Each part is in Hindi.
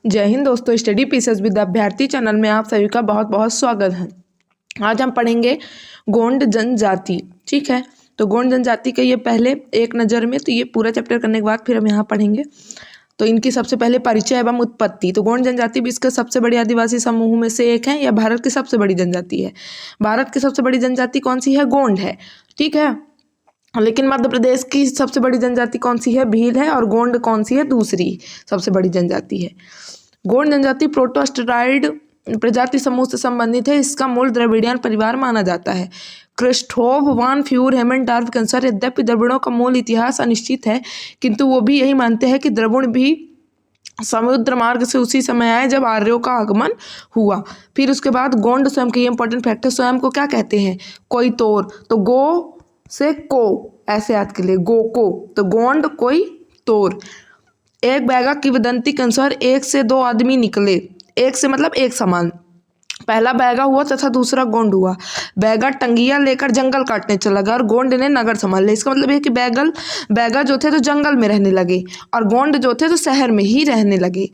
जय हिंद दोस्तों, स्टडी पीसेस विद अभ्यर्थी चैनल में आप सभी का बहुत बहुत स्वागत है। आज हम पढ़ेंगे गोंड जनजाति। ठीक है, तो गोंड जनजाति का ये पहले एक नज़र में, तो ये पूरा चैप्टर करने के बाद फिर हम यहाँ पढ़ेंगे। तो इनकी सबसे पहले परिचय एवं उत्पत्ति। तो गोंड जनजाति विश्व के सबसे बड़े आदिवासी समूह में से एक है। यह भारत की सबसे बड़ी जनजाति है। भारत की सबसे बड़ी जनजाति कौन सी है? गोंड है। ठीक है, लेकिन मध्य प्रदेश की सबसे बड़ी जनजाति कौन सी है? भील है। और गोंड कौन सी है? दूसरी सबसे बड़ी जनजाति है। गोंड जनजाति प्रोटोस्टेरॉइड प्रजाति समूह से संबंधित है। इसका मूल द्रविडियन परिवार माना जाता है। क्रिस्टोफ वान फ्यूर हेमेंडार्फ के अनुसार यद्यपि द्रविड़ों का मूल इतिहास अनिश्चित है, किंतु वो भी यही मानते हैं कि द्रविड़ भी समुद्र मार्ग से उसी समय आए जब आर्यों का आगमन हुआ। फिर उसके बाद गोंड स्वयं के इंपॉर्टेंट फैक्टर, स्वयं को क्या कहते हैं? कोई तोर। तो गो से को ऐसे याद के लिए, गो को, तो गोंड कोई तोर। एक बैगा किंवदंती के अनुसार एक से दो आदमी निकले। एक से मतलब एक समान। पहला बैगा हुआ तथा दूसरा गोंड हुआ। बैगा टंगिया लेकर जंगल काटने चला गया और गोंड ने नगर संभाल लिया। इसका मतलब है कि बैगा जो थे तो जंगल में रहने लगे और गोंड जो थे तो शहर में ही रहने लगे।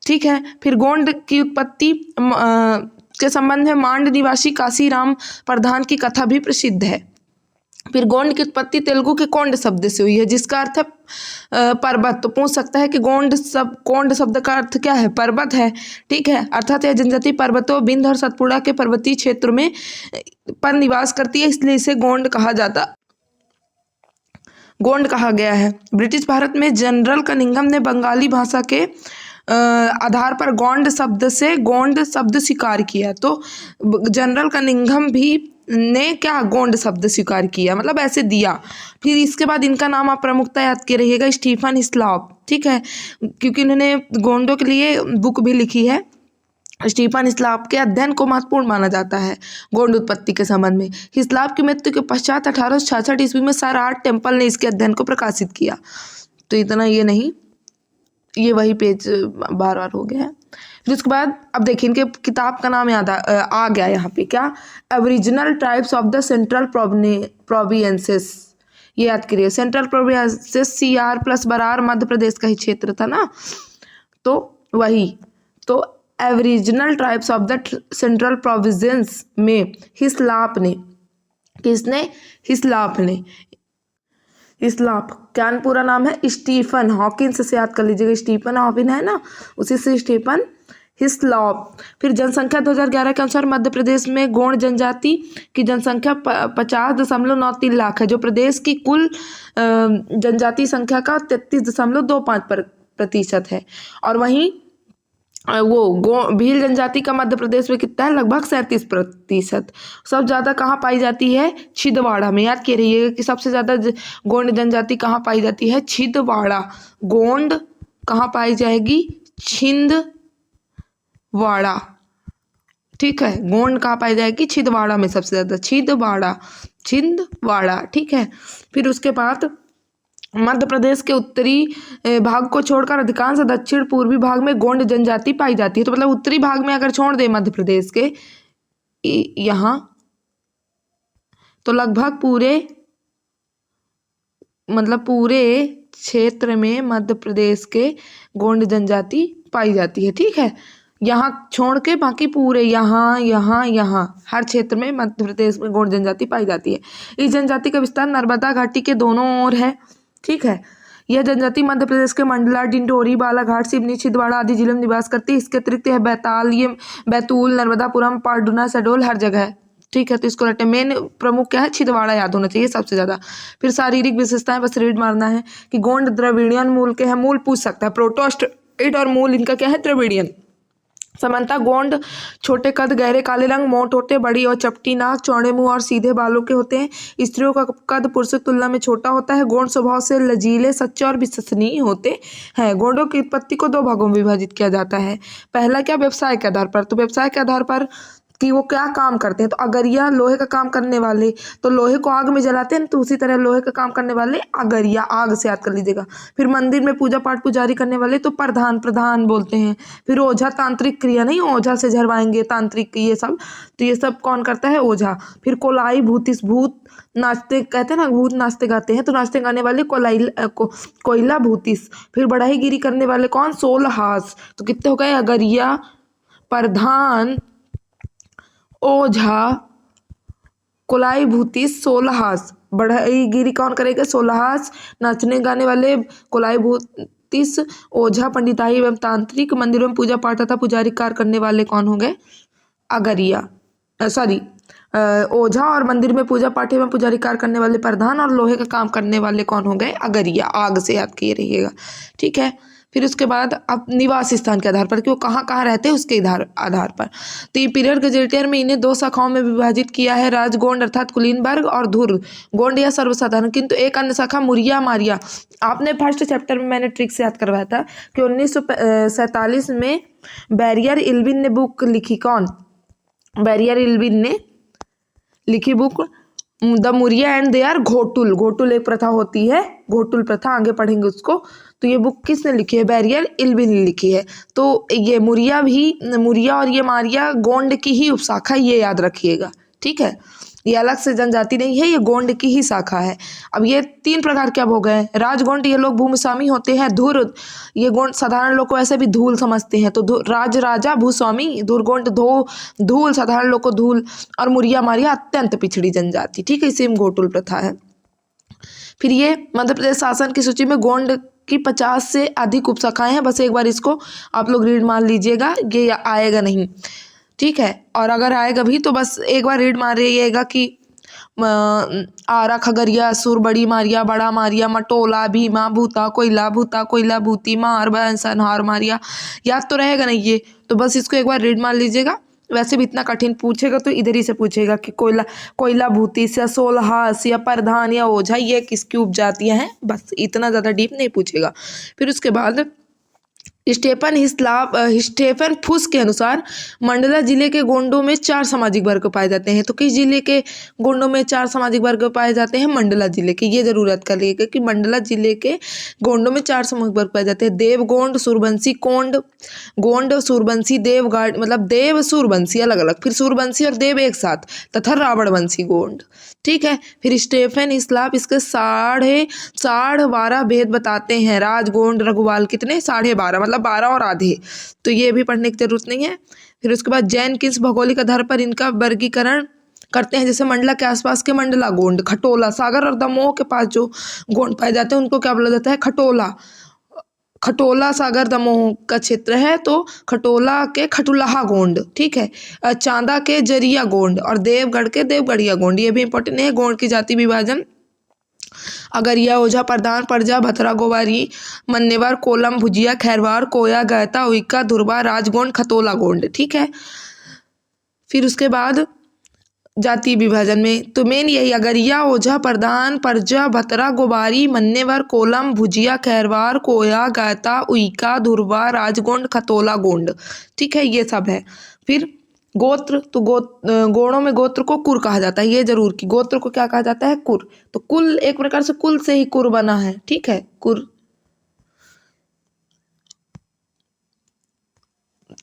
ठीक है, फिर गोंड की उत्पत्ति के संबंध में मांड निवासी काशीराम प्रधान की कथा भी प्रसिद्ध है। फिर गोंड की उत्पत्ति तेलुगु के कोंड शब्द से हुई है, जिसका अर्थ है पर्वत। तो पूछ सकता है कि कोंड शब्द का अर्थ क्या है? पर्वत है। ठीक है, अर्थात यह जनजाति पर्वतों, विंध्य और सतपुड़ा के पर्वतीय क्षेत्र में पर निवास करती है, इसलिए इसे गोंड कहा गया है। ब्रिटिश भारत में जनरल कनिंघम ने बंगाली भाषा के आधार पर गोंड शब्द से गोंड शब्द स्वीकार किया। तो जनरल कनिंघम भी ने क्या गोंड शब्द स्वीकार किया, मतलब ऐसे दिया। फिर इसके बाद इनका नाम आप प्रमुखता याद के रहिएगा, स्टीफन हिस्लॉप। ठीक है, क्योंकि इन्होंने गोंडों के लिए बुक भी लिखी है। स्टीफन हिस्लॉप के अध्ययन को महत्वपूर्ण माना जाता है गोंड उत्पत्ति के संबंध में। हिस्लॉप की मृत्यु के पश्चात 1866 ईस्वी में सर आर्ट टेम्पल ने इसके अध्ययन को प्रकाशित किया। तो इतना ये नहीं, ये वही पेज बार बार हो गया है। फिर उसके बाद अब देखिए इनके किताब का नाम याद आ गया यहाँ पे, क्या? Aboriginal tribes of the Central Provinces. ये याद करिए, Central Provinces CR plus Berar Madhya Pradesh का ही क्षेत्र था ना, तो वही। तो aboriginal tribes of the Central Provinces में हिस्लॉप ने, किसने? हिस्लॉप ने। हिस्लॉप क्या पूरा नाम है? स्टीफन हॉकिंस से याद कर लीजिएगा। स्टीफन हॉकिन है ना, उसी से स्टीफन हिस्लॉप। फिर जनसंख्या 2011 के अनुसार मध्य प्रदेश में गोंड जनजाति की जनसंख्या 50.93 लाख है, जो प्रदेश की कुल जनजाति संख्या का 33.25% है। और वहीं भील जनजाति का मध्य प्रदेश में कितना है? लगभग 37%। सब ज़्यादा कहाँ पाई जाती है? छिंदवाड़ा में। याद किए रहिएगा कि सबसे ज़्यादा गोंड जनजाति कहाँ पाई जाती है? छिंदवाड़ा। गोंड कहाँ पाई जाएगी? छिंदवाड़ा। ठीक है, गोंड कहाँ पाई जाएगी? छिंदवाड़ा में सबसे ज़्यादा। छिंदवाड़ा। ठीक है, फिर उसके बाद मध्य प्रदेश के उत्तरी भाग को छोड़कर अधिकांश दक्षिण पूर्वी भाग में गोंड जनजाति पाई जाती है। तो मतलब उत्तरी भाग में अगर छोड़ दे मध्य प्रदेश के यहाँ, तो लगभग पूरे क्षेत्र में मध्य प्रदेश के गोंड जनजाति पाई जाती है। ठीक है, यहाँ छोड़ के बाकी पूरे यहाँ हर क्षेत्र में मध्य प्रदेश में गोंड जनजाति पाई जाती है। इस जनजाति का विस्तार नर्मदा घाटी के दोनों ओर है। ठीक है, यह जनजाति मध्य प्रदेश के मंडला, डिंडोरी, बालाघाट, सिवनी, छिंदवाड़ा आदि जिलों में निवास करती है। इसके अतिरिक्त यह बैतूल, नर्मदापुरम, पारडुना, शहडोल हर जगह है। ठीक है, तो इसको रटे। मेन प्रमुख क्या है? छिंदवाड़ा याद होना चाहिए सबसे ज़्यादा। फिर शारीरिक विशेषताएं बस रीड मारना है कि गोंड द्रविडियन मूल के हैं। मूल पूछ सकता है, प्रोटोस्टेरॉइड और मूल इनका क्या है? द्रविडियन। समानता गोंड छोटे कद, गहरे काले रंग, मोट होते, बड़ी और चपटी नाक, चौड़े मुंह और सीधे बालों के होते हैं। स्त्रियों का कद पुरुषों की तुलना में छोटा होता है। गोंड स्वभाव से लचीले, सच्चे और विश्वसनीय होते हैं। गोंडों की उत्पत्ति को 2 भागों में विभाजित किया जाता है। पहला क्या? व्यवसाय के आधार पर। तो व्यवसाय के आधार पर कि वो क्या काम करते हैं। तो अगरिया लोहे का काम करने वाले, तो लोहे को आग में जलाते हैं, तो उसी तरह लोहे का काम करने वाले अगरिया, आग से याद कर लीजिएगा। फिर मंदिर में पूजा पाठ पुजारी करने वाले तो प्रधान, प्रधान बोलते हैं। फिर ओझा, तांत्रिक क्रिया नहीं, ओझा से झरवाएंगे, तांत्रिक ये सब, तो ये सब कौन करता है? ओझा। फिर कोलाई भूतिस, भूत नाचते, कहते हैं ना भूत नाचते गाते हैं, तो नाचते गाने वाले कोयला भूतिस। फिर बढ़ाईगिरी करने वाले कौन? सोलहास। तो कितने हो गए? अगरिया, प्रधान, ओझा, कोलाई भूतिस, सोलहास। बढ़ईगिरी कौन करेगा? सोलहास। नाचने गाने वाले कोलाई भूतिस, ओझा, पंडिताई एवं तांत्रिक। मंदिरों में पूजा पाठ तथा पुजारी कार्य करने वाले कौन हो गए? अगरिया, सॉरी, ओझा। और मंदिर में पूजा पाठ एवं पुजारी कार्य करने वाले प्रधान, और लोहे का काम करने वाले कौन हो गए? अगरिया, आग से याद किए रहिएगा, ठीक है। फिर उसके बाद अब निवास स्थान के आधार पर कि वो कहाँ कहाँ रहते हैं उसके आधार पर। तो ये पीरियड गजेटियर में इन्हें 2 शाखाओं में विभाजित किया है, राजगोंड अर्थात कुलीनबर्ग और धुर गोंड या सर्वसाधारण। किंतु एक अन्य शाखा मुरिया मारिया, आपने फर्स्ट चैप्टर में मैंने ट्रिक से याद करवाया था कि 1947 में बैरियर इल्विन ने बुक लिखी। कौन? बैरियर इल्विन ने लिखी book the Muria and their Ghotul. घोटुल एक प्रथा होती है, घोटुल प्रथा, आगे पढ़ेंगे उसको। तो ये बुक किसने लिखी है? बैरियर इल्विन ने लिखी है। तो ये मुरिया और ये मारिया गोंड की ही उपशाखा, ये याद रखिएगा, ठीक है। ये अलग से जनजाति नहीं है, ये गोंड की ही शाखा है। अब ये 3 प्रकार के अब हो गए। राजगोंड, ये लोग भूस्वामी होते हैं। धुर, ये गोंड साधारण लोग को ऐसे भी धूल समझते हैं, तो राज राजा भूस्वामी, धुरगोंड धूल, साधारण लोग को धूल। और मुरिया मारिया अत्यंत पिछड़ी जनजाति, ठीक है, इसी में घोटुल प्रथा है। फिर ये मध्य प्रदेश शासन की सूची में गोंड की 50 से अधिक उपशाखाएं हैं। बस एक बार इसको आप लोग रीड मार लीजिएगा, ये आएगा नहीं, ठीक है। और अगर आएगा भी तो बस एक बार रीड मार रहिएगा कि आरा, खगरिया, सुर, बड़ी मारिया, बड़ा मारिया, मटोला, भीमा, भूता, कोयला भूती, मार, बैंसन, हार मारिया। याद तो रहेगा नहीं ये, तो बस इसको एक बार रीड मार लीजिएगा। वैसे भी इतना कठिन पूछेगा तो इधर ही से पूछेगा कि कोयला भूती या सोलहास या प्रधान या ओझा ये किसकी उपजातियां हैं, बस इतना ज़्यादा डीप नहीं पूछेगा। फिर उसके बाद स्टेफन फुस के अनुसार मंडला जिले के गोंडों में 4 सामाजिक वर्ग पाए जाते हैं। तो किस जिले के गोंडों में 4 सामाजिक वर्ग पाए जाते हैं? मंडला जिले के। ये जरूर याद कर लीजिएगा कि मंडला जिले के गोंडों में 4 सामाजिक वर्ग पाए जाते हैं। देवगोंड, सूरबंसी गोंड, सूरबंसी, देवगाड़, मतलब देव सूरबंसी अलग अलग, फिर सूरबंसी और देव एक साथ, तथा रावणवंशी गोंड, ठीक है। फिर स्टेफन इस्लाप इसके 12.5 भेद बताते हैं। राजगोंड, रघुवाल कितने? 12.5, मतलब 12 और आधे, तो ये भी पढ़ने की जरूरत नहीं है। फिर उसके बाद जैन किस भौगोलिक आधार पर इनका वर्गीकरण करते हैं? जैसे मंडला के आसपास के मंडला गोंड, खटोला, सागर और दमोह के पास जो गोंड पाए जाते हैं उनको क्या बोला जाता है? खटोला सागर दमोह का क्षेत्र है, तो खटोला के खटुलाहा गोंड, ठीक है। चांदा के जरिया गोंड और देवगढ़ के देवगढ़िया गोंड, ये भी इंपॉर्टेंट है। गोंड की जाति विभाजन अगरिया, ओझा, प्रधान, परजा, भतरा, गोवारी, मन्नेवार, कोलम, भुजिया, खैरवार, कोया, गैता, उइका, धुरबा, राजगोंड, खतोला गोंड, ठीक है। फिर उसके बाद जाति विभाजन में तो मेन यही अगरिया, ओझा, प्रधान, परजा, भतरा, गोबारी, मन्नेवर, कोलम, भुजिया, खैरवार, कोया, गायता, उइका, धुरवा, राजगोंड, खतोला गोंड, ठीक है, ये सब है। फिर गोत्र, तो गोणों में गोत्र को कुर कहा जाता है, ये जरूर कि गोत्र को क्या कहा जाता है? कुर। तो कुल एक प्रकार से कुल से ही कुर बना है, ठीक है, कुर।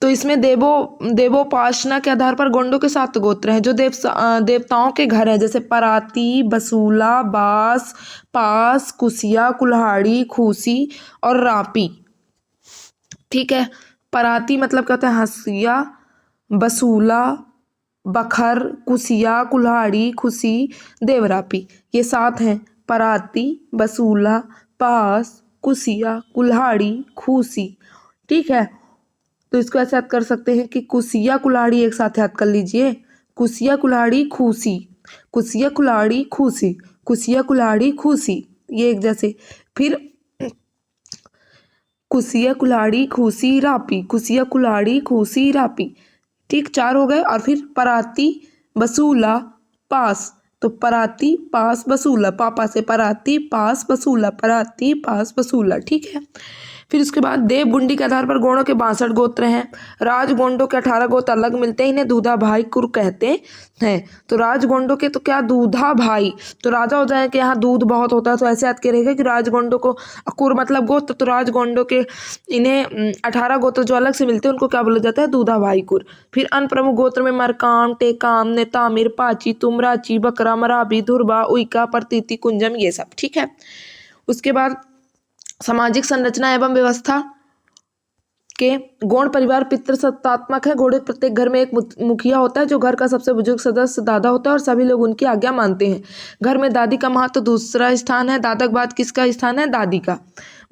तो इसमें देवोपासना के आधार पर गोंडों के 7 गोत्र हैं जो देवताओं के घर है, जैसे पराती, बसूला, बास, पास, कुसिया, कुल्हाड़ी, खूसी और रापी, ठीक है। पराती मतलब क्या होता है? हंसिया, बसूला, बखर, कुसिया, कुल्हाड़ी, खुशी, देवरापी, ये 7 हैं। पराती, बसूला, पास, कुसिया, कुल्हाड़ी, खूसी, ठीक है। तो इसको ऐसे याद कर सकते हैं कि कुसिया कुल्हाड़ी एक साथ याद कर लीजिए, कुसिया कुल्हाड़ी खूसी, कुसिया कुल्हाड़ी खूसी, कुसिया कुल्हाड़ी खूसी, ये एक जैसे। फिर कुसिया कुल्हाड़ी खूसी रापी, कुसिया कुल्हाड़ी खूसी रापी, ठीक, 4 हो गए। और फिर पराती, बसूला, पास, तो पराती, पास, बसूला, पापा से पराती, पास, बसूला, पराती, पास, बसूला, ठीक है। फिर उसके बाद देव गुंडी के आधार पर गोंडों के 62 गोत्र हैं। राजगोंडों के 18 गोत्र अलग मिलते हैं, इन्हें दूधा भाई कुर कहते हैं। तो राजगोंडों के तो क्या दूधा भाई, तो राजा हो जाए कि यहाँ दूध बहुत होता है, तो ऐसे याद के रहेगा कि राजगोंडों को कुर मतलब गोत्र, तो राजगोंडों के इन्हें 18 गोत्र जो अलग से मिलते हैं उनको क्या बोला जाता है, दूधा भाई कुर। फिर अन्य प्रमुख गोत्र में मरकाम, टेकाम, नेतामिर, पाची, तुमराची, बकरा, मराबी, धुरबा, उइका, प्रतीति, कुंजम, ये सब। ठीक है। उसके बाद सामाजिक संरचना एवं व्यवस्था के गौड़ परिवार पितृसत्तात्मक है। घोड़े प्रत्येक घर में एक मुखिया होता है जो घर का सबसे बुजुर्ग सदस्य दादा होता है और सभी लोग उनकी आज्ञा मानते हैं। घर में दादी का महत्व तो दूसरा स्थान है। दादा के बाद किसका स्थान है, दादी का।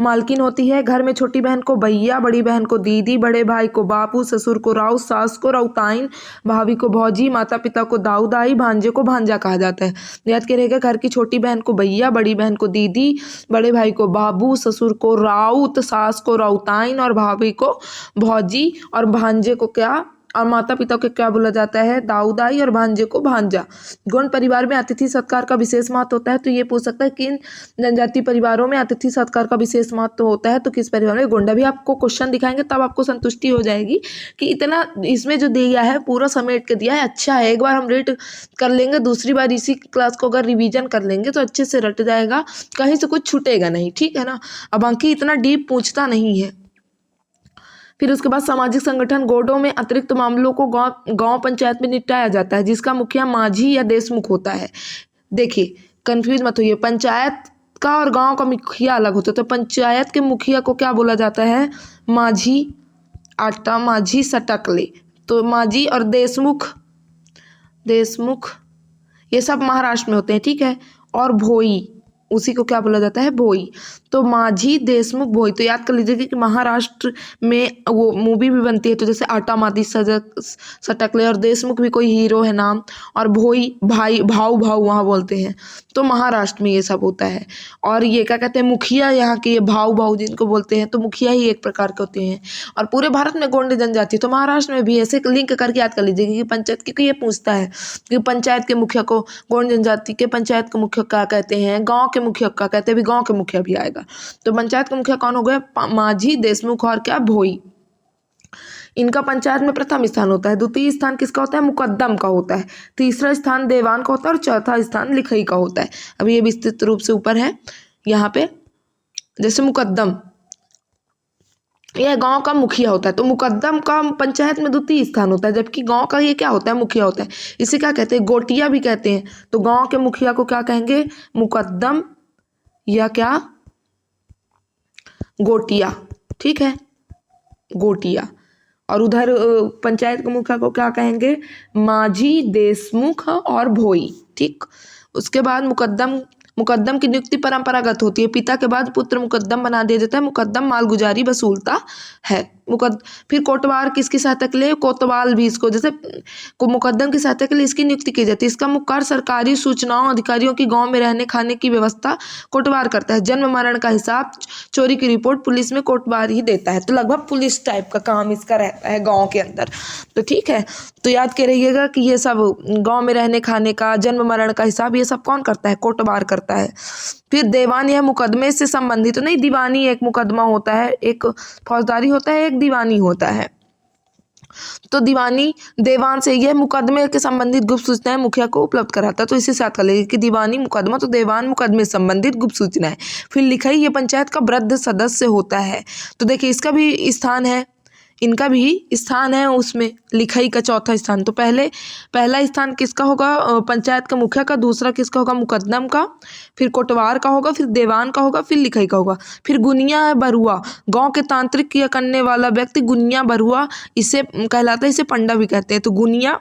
मालकिन होती है। घर में छोटी बहन को भैया, बड़ी बहन को दीदी, बड़े भाई को बापू, ससुर को राउ, सास को राउताइन, भाभी को भौजी, माता पिता को दाऊ दाई, भांजे को भांजा कहा जाता है। याद के रहेगा, घर की छोटी बहन को भैया, बड़ी बहन को दीदी, बड़े भाई को बाबू, ससुर को राउत, सास को राउताइन और भाभी को भौजी और भांजे को क्या, और माता पिता को क्या बोला जाता है, दाऊ दाई, और भांजे को भांजा। गोंड परिवार में अतिथि सत्कार का विशेष महत्व होता है। तो ये पूछ सकता है कि इन जनजाति परिवारों में अतिथि सत्कार का विशेष महत्व होता है तो किस परिवार में। गोंडा भी आपको क्वेश्चन दिखाएंगे तब आपको संतुष्टि हो जाएगी कि इतना इसमें जो दिया है पूरा समेट के दिया है, अच्छा है। एक बार हम रीड कर लेंगे, दूसरी बार इसी क्लास को अगर रिविजन कर लेंगे तो अच्छे से रट जाएगा, कहीं से कुछ छूटेगा नहीं। ठीक है ना। अब बाकी इतना डीप पूछता नहीं है। फिर उसके बाद सामाजिक संगठन। गोंडों में अतिरिक्त मामलों को गांव पंचायत में निपटाया जाता है जिसका मुखिया माझी या देशमुख होता है। देखिए कंफ्यूज मत होइए, पंचायत का और गांव का मुखिया अलग होता है। तो पंचायत के मुखिया को क्या बोला जाता है, माझी, आटा माझी सटकले। तो माझी और देशमुख ये सब महाराष्ट्र में होते हैं। ठीक है। और भोई, उसी को क्या बोला जाता है, भोई। तो माझी, देशमुख, भोई। तो याद कर लीजिएगा कि महाराष्ट्र में वो मूवी भी बनती है, तो जैसे आटा मादी सटकले, और देशमुख भी कोई हीरो है नाम, और भोई भाई, भाऊ वहाँ बोलते हैं। तो महाराष्ट्र में ये सब होता है। और ये क्या कहते हैं, मुखिया यहाँ के ये भाऊ जिनको बोलते हैं, तो मुखिया ही एक प्रकार के होते हैं। और पूरे भारत में गोंड जनजाति, तो महाराष्ट्र में भी ऐसे लिंक करके याद कर लीजिएगा कि पंचायत, क्योंकि ये पूछता है कि पंचायत के मुखिया को, गोंड जनजाति के पंचायत के मुखिया क्या कहते हैं, गाँव के मुखिया क्या कहते हैं, भी गाँव के मुखिया भी आएगा। तो पंचायत का मुखिया कौन हो गया, माझी, देशमुख और क्या, भोई। इनका पंचायत में प्रथम स्थान होता है। द्वितीय स्थान किसका होता है, मुकद्दम का होता है। तीसरा स्थान देवान का होता है और चौथा स्थान लिखई का होता है। अभी ये विस्तृत रूप से ऊपर है यहाँ पे। जैसे मुकद्दम यह गांव का मुखिया होता है, तो मुकद्दम का पंचायत में द्वितीय स्थान होता है, जबकि गांव का ये क्या होता है, मुखिया होता है। इसे क्या कहते हैं, गोटिया भी कहते हैं। तो गांव के मुखिया को क्या कहेंगे, मुकद्दम या क्या, गोटिया। ठीक है, गोटिया। और उधर पंचायत के मुखिया को क्या कहेंगे, माझी, देशमुख और भोई। ठीक। उसके बाद मुकद्दम की नियुक्ति परंपरागत होती है। पिता के बाद पुत्र मुकद्दम बना दिया जाता है। मुकद्दम मालगुजारी वसूलता है। फिर कोटवार किसकी सहायता के लिए, कोतवाल भी इसको, जैसे मुकद्दम की सहायता के लिए इसकी नियुक्ति की जाती है। इसका मुख्य कार्य सरकारी सूचनाओं, अधिकारियों की गांव में रहने खाने की व्यवस्था कोटवार करता है। जन्म मरण का हिसाब, चोरी की रिपोर्ट पुलिस में कोटवार ही देता है। तो लगभग पुलिस टाइप का काम इसका रहता है गाँव के अंदर। तो ठीक है, तो याद के रहिएगा कि ये सब गाँव में रहने खाने का, जन्म मरण का हिसाब, ये सब कौन करता है, कोटवार करता है। फिर देवान, यह मुकदमे से संबंधित तो नहीं, दीवानी एक मुकदमा होता है, एक फौजदारी होता है, एक दीवानी होता है। तो दीवानी देवान से यह मुकदमे के संबंधित गुप्त सूचनाएं मुखिया को उपलब्ध कराता है। तो इसी साथ कर लेंगे कि दीवानी मुकदमा, तो देवान मुकदमे से संबंधित गुप्त सूचनाएं। फिर लिखाई, ये पंचायत का वृद्ध सदस्य होता है। तो देखिए इसका भी स्थान है, इनका भी स्थान है उसमें, लिखाई का चौथा स्थान। तो पहला स्थान किसका होगा, पंचायत का मुखिया का। दूसरा किसका होगा, मुकद्दम का। फिर कोटवार का होगा, फिर देवान का होगा, फिर लिखाई का होगा। फिर गुनिया है बरुआ, गांव के तांत्रिक क्रिया करने वाला व्यक्ति गुनिया बरुआ इसे कहलाता है। इसे पंडा भी कहते हैं। तो गुनिया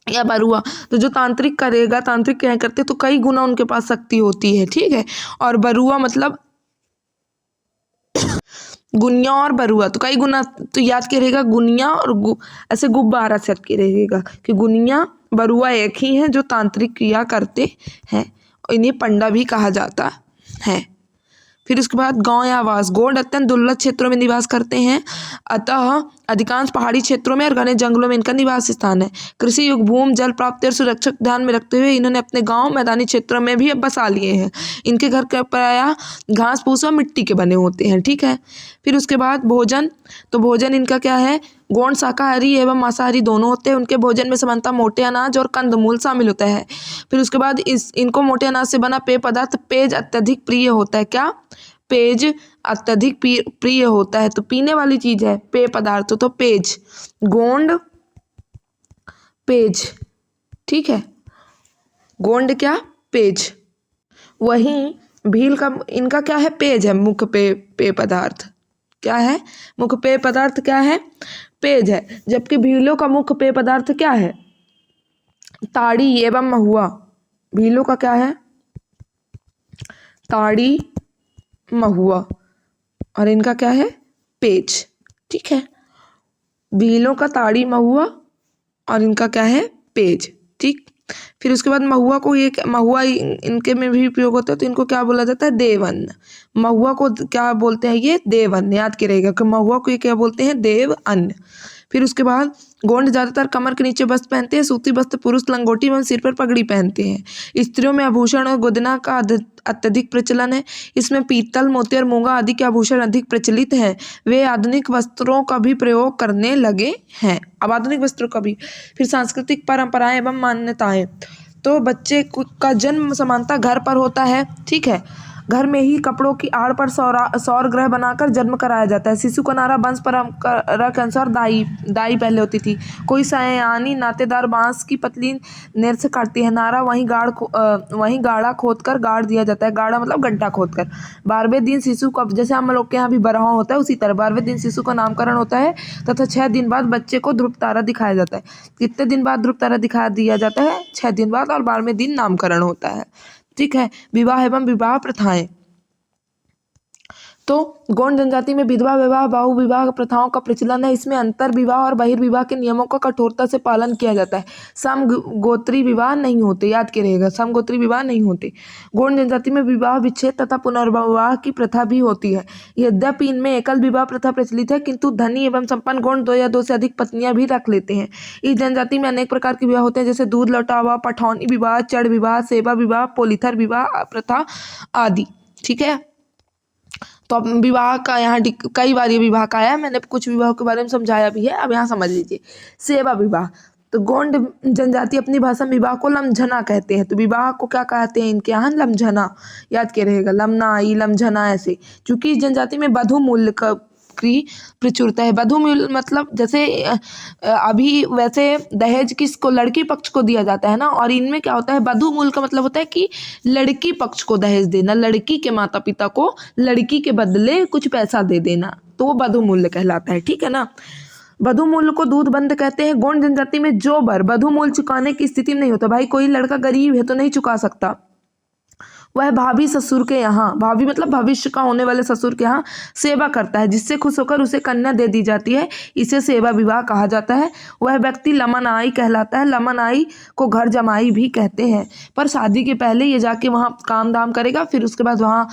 या बरुआ, तो जो तांत्रिक करेगा, तांत्रिक क्या करते तो कई गुना उनके पास शक्ति होती है। ठीक है। और बरुआ मतलब गुनिया और बरुआ, तो कई गुना, तो याद के रहेगा गुनिया और ऐसे गुब्बारा से याद के रहेगा कि गुनिया बरुआ एक ही है जो तांत्रिक क्रिया करते हैं। इन्हें पंडा भी कहा जाता है। फिर उसके बाद गांव या आवास, गोंड अत्यंत दुर्लभ क्षेत्रों में निवास करते हैं, अतः अधिकांश पहाड़ी क्षेत्रों में और घने जंगलों में इनका निवास स्थान है। कृषि युग, भूमि, जल प्राप्ति और सुरक्षा को ध्यान में रखते हुए इन्होंने अपने गांव, मैदानी क्षेत्रों में भी अब बसा लिए हैं। इनके घर प्रायः घास फूस और मिट्टी के बने होते हैं, ठीक है। फिर उसके बाद भोजन, तो भोजन इनका क्या है, गोंड शाकाहारी एवं मांसाहारी दोनों होते हैं। उनके भोजन में सामान्यतः मोटे अनाज और कंदमूल शामिल होता है। फिर उसके बाद इनको मोटे अनाज से बना पेय पदार्थ पेज अत्यधिक प्रिय होता है। क्या? पेज अत्यधिक प्रिय होता है, तो पीने वाली चीज है पेय पदार्थ, तो पेज, गोंड पेज, ठीक है। गोंड क्या? पेज। वहीं भील का इनका क्या है, पेज है, मुख्य पेय पदार्थ क्या है, मुख्य पेय पदार्थ क्या है, पेज है। जबकि भीलों का मुख्य पेय पदार्थ क्या है, ताड़ी एवं महुआ। भीलों का क्या है, ताड़ी महुआ, और इनका क्या है, पेज, ठीक है। भीलों का ताड़ी महुआ और इनका क्या है, पेज, ठीक। फिर उसके बाद महुआ को, ये महुआ इनके में भी प्रयोग होता है, तो इनको क्या बोला जाता है, देवअन्न। महुआ को क्या बोलते हैं, ये देवअन्न, याद करिएगा कि महुआ को ये क्या बोलते हैं, देवअन्न। फिर उसके बाद गोंड ज्यादातर कमर के नीचे वस्त्र पहनते हैं, सूती वस्त्र, पुरुष लंगोटी एवं सिर पर पगड़ी पहनते हैं। स्त्रियों में आभूषण और गोदना का अत्यधिक प्रचलन है। इसमें पीतल, मोती और मूंगा आदि के आभूषण अधिक प्रचलित हैं। वे आधुनिक वस्त्रों का भी प्रयोग करने लगे हैं, अब आधुनिक वस्त्रों का भी। फिर सांस्कृतिक परंपराएं एवं मान्यताएं, तो बच्चे का जन्म सामान्यतः घर पर होता है, ठीक है। घर में ही कपड़ों की आड़ पर सौर ग्रह बनाकर जन्म कराया जाता है। शिशु का नारा वंश परंपरा के अनुसार दाई पहले होती थी। कोई सयानी नातेदार बांस की पतली नेर से काटती है। नारा वहीं गाढ़ा खोदकर गाड़ दिया जाता है। गाढ़ा मतलब गड्ढा खोदकर। 12वें दिन शिशु का, जैसे हम लोग के यहाँ भी बरहा होता है, उसी तरह 12वें दिन शिशु का नामकरण होता है तथा 6 दिन बाद बच्चे को ध्रुव तारा दिखाया जाता है। कितने दिन बाद ध्रुव तारा दिखा दिया जाता है, 6 दिन बाद, और 12वें दिन नामकरण होता है, ठीक है। विवाह एवं विवाह प्रथाएं, तो गोंड जनजाति में विधवा विवाह, बाहु विवाह प्रथाओं का प्रचलन है। इसमें अंतर विवाह और बहिर्विवाह के नियमों का कठोरता से पालन किया जाता है। समगोत्री विवाह नहीं होते, याद करिएगा, समगोत्री विवाह नहीं होते। गोंड जनजाति में विवाह विच्छेद तथा पुनर्विवाह की प्रथा भी होती है। यद्यपि इनमें एकल विवाह प्रथा प्रचलित है, किंतु धनी एवं संपन्न गोंड 2 या 2 से अधिक पत्नियां भी रख लेते हैं। इस जनजाति में अनेक प्रकार के विवाह होते हैं, जैसे दूध लौटावा, पठौनी विवाह, चढ़ विवाह, सेवा विवाह, पोलिथर विवाह प्रथा आदि, ठीक है। तो अब विवाह का यहाँ कई बार ये विवाह का आया है, मैंने कुछ विवाह के बारे में समझाया भी है, अब यहाँ समझ लीजिए। सेवा विवाह, तो गोंड जनजाति अपनी भाषा में विवाह को लमझना कहते हैं। तो विवाह को क्या कहते हैं इनके यहाँ, लमझना, याद किया रहेगा, लमनाई, लमझना, ऐसे। क्योंकि इस जनजाति में वधू मूल्य की प्रचुरता है। वधू मूल्य मतलब जैसे अभी वैसे दहेज किसको, लड़की पक्ष को दिया जाता है ना, और इनमें क्या होता है, वधू मूल्य का मतलब होता है कि लड़की पक्ष को दहेज देना, लड़की के माता पिता को लड़की के बदले कुछ पैसा दे देना, तो वो वधू मूल्य कहलाता है, ठीक है ना। वधू मूल्य को दूध बंद कहते हैं। गोंड जनजाति में जो बर वधू मूल्य चुकाने की स्थिति में नहीं होता, भाई कोई लड़का गरीब है तो नहीं चुका सकता, वह भाभी ससुर के यहाँ, भाभी मतलब भविष्य का होने वाले ससुर के यहाँ सेवा करता है, जिससे खुश होकर उसे कन्या दे दी जाती है। इसे सेवा विवाह कहा जाता है। वह व्यक्ति लमनाई कहलाता है। लमनाई को घर जमाई भी कहते हैं। पर शादी के पहले ये जाके वहाँ काम दाम करेगा, फिर उसके बाद वहाँ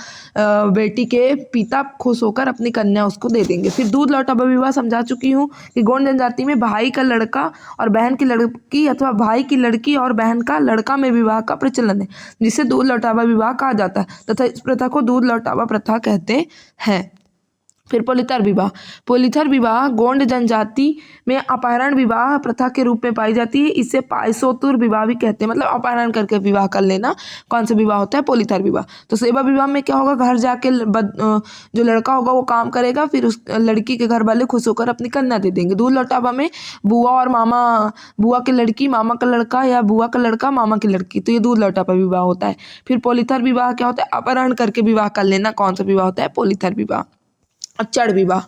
बेटी के पिता खुश होकर अपनी कन्या उसको दे देंगे। फिर दूध लौटावा विवाह समझा चुकी हूँ कि गोंड जनजाति में भाई का लड़का और बहन की लड़की अथवा भाई की लड़की और बहन का लड़का में विवाह का प्रचलन है, जिसे दूध लौटावा विवाह कहा जाता है तथा इस प्रथा को दूध लौटावा प्रथा कहते हैं। फिर पोलिथर विवाह। पोलिथर विवाह गोंड जनजाति में अपहरण विवाह प्रथा के रूप में पाई जाती है। इसे पायसोतुर विवाह भी कहते हैं, मतलब अपहरण करके विवाह कर लेना। कौन सा विवाह होता है? पोलिथर विवाह। तो सेवा विवाह में क्या होगा, घर जाके जो लड़का होगा वो काम करेगा, फिर उस लड़की के घर वाले खुश होकर अपनी कन्या दे देंगे। दूध लौटावा में बुआ और मामा, बुआ की लड़की मामा का लड़का या बुआ का लड़का मामा की लड़की, तो ये दूध लौटावा विवाह होता है। फिर पोलिथर विवाह क्या होता है? अपहरण करके विवाह कर लेना। कौन सा विवाह होता है? पोलिथर विवाह। अब चढ़ विवाह।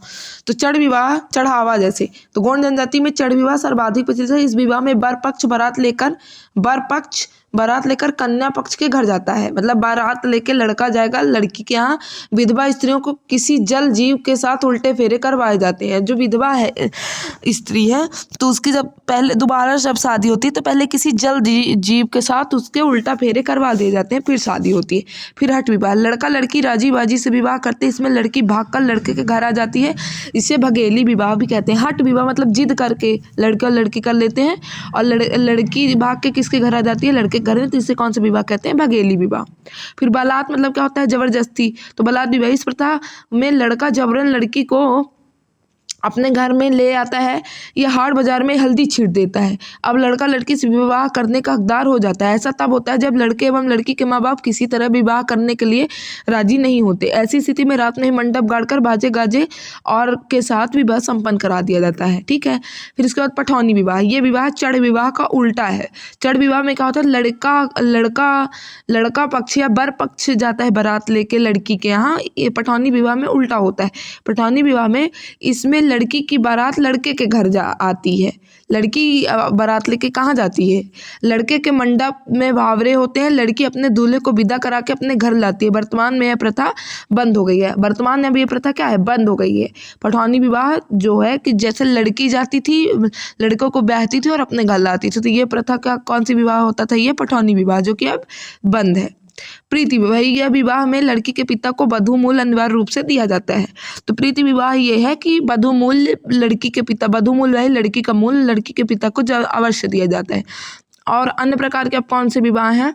तो चढ़ विवाह चढ़ावा जैसे, तो गोंड जनजाति में चढ़ विवाह सर्वाधिक प्रचलित है। इस विवाह में बर पक्ष बारात लेकर बारात लेकर कन्या पक्ष के घर जाता है, मतलब बारात लेके लड़का जाएगा लड़की के यहाँ। विधवा स्त्रियों को किसी जल जीव के साथ उल्टे फेरे करवाए जाते हैं। जो विधवा है स्त्री है तो उसकी जब पहले दोबारा जब शादी होती है तो पहले किसी जल जीव के साथ उसके उल्टा फेरे करवा दिए जाते हैं, फिर शादी होती है। फिर हठ विवाह, लड़का लड़की राजी बाजी से विवाह करते हैं, इसमें लड़की भागकर लड़के के घर आ जाती है, इसे भगेली विवाह भी कहते हैं। हठ विवाह मतलब जिद करके लड़के और लड़की कर लेते हैं और लड़की भाग के किसके घर आ जाती है, लड़के के घर में, तो इसे कौन सा विवाह कहते हैं, भगेली विवाह। फिर बारात मतलब क्या होता है, जबरदस्ती। तो बारात विवाह, इस प्रथा में लड़का जबरन लड़की को अपने घर में ले आता है या हाट बाजार में हल्दी छीट देता है। अब लड़का लड़की से विवाह करने का हकदार हो जाता है। ऐसा तब होता है जब लड़के एवं लड़की के माँ बाप किसी तरह विवाह करने के लिए राजी नहीं होते। ऐसी स्थिति में रात में ही मंडप गाड़कर बाजे गाजे और के साथ विवाह संपन्न करा दिया जाता है। ठीक है। फिर इसके बाद पठौनी विवाह, ये विवाह चढ़ विवाह का उल्टा है। चढ़ विवाह में क्या होता है, लड़का पक्ष या बर पक्ष जाता है बारात लेके लड़की के यहाँ। ये पठौनी विवाह में उल्टा होता है। पठौनी विवाह में इसमें लड़की की बारात लड़के के घर आती है। लड़की बारात लेके कहाँ जाती है, लड़के के मंडप में भावरे होते हैं, लड़की अपने दूल्हे को विदा करा के अपने घर लाती है। वर्तमान में यह प्रथा बंद हो गई है। वर्तमान में अब ये प्रथा क्या है, बंद हो गई है। पठौनी विवाह जो है कि जैसे लड़की जाती थी लड़कों को ब्याहती थी और अपने घर लाती थी, तो ये प्रथा का कौन सी विवाह होता था, ये पठौनी विवाह, जो कि अब बंद है। प्रीति विवाह, यह विवाह में लड़की के पिता को वधू मूल्य अनिवार्य रूप से दिया जाता है। तो प्रीति विवाह ये है कि वधू मूल्य लड़की के पिता, वधू मूल्य है लड़की का मूल्य लड़की के पिता को अवश्य दिया जाता है। और अन्य प्रकार के अब कौन से विवाह हैं,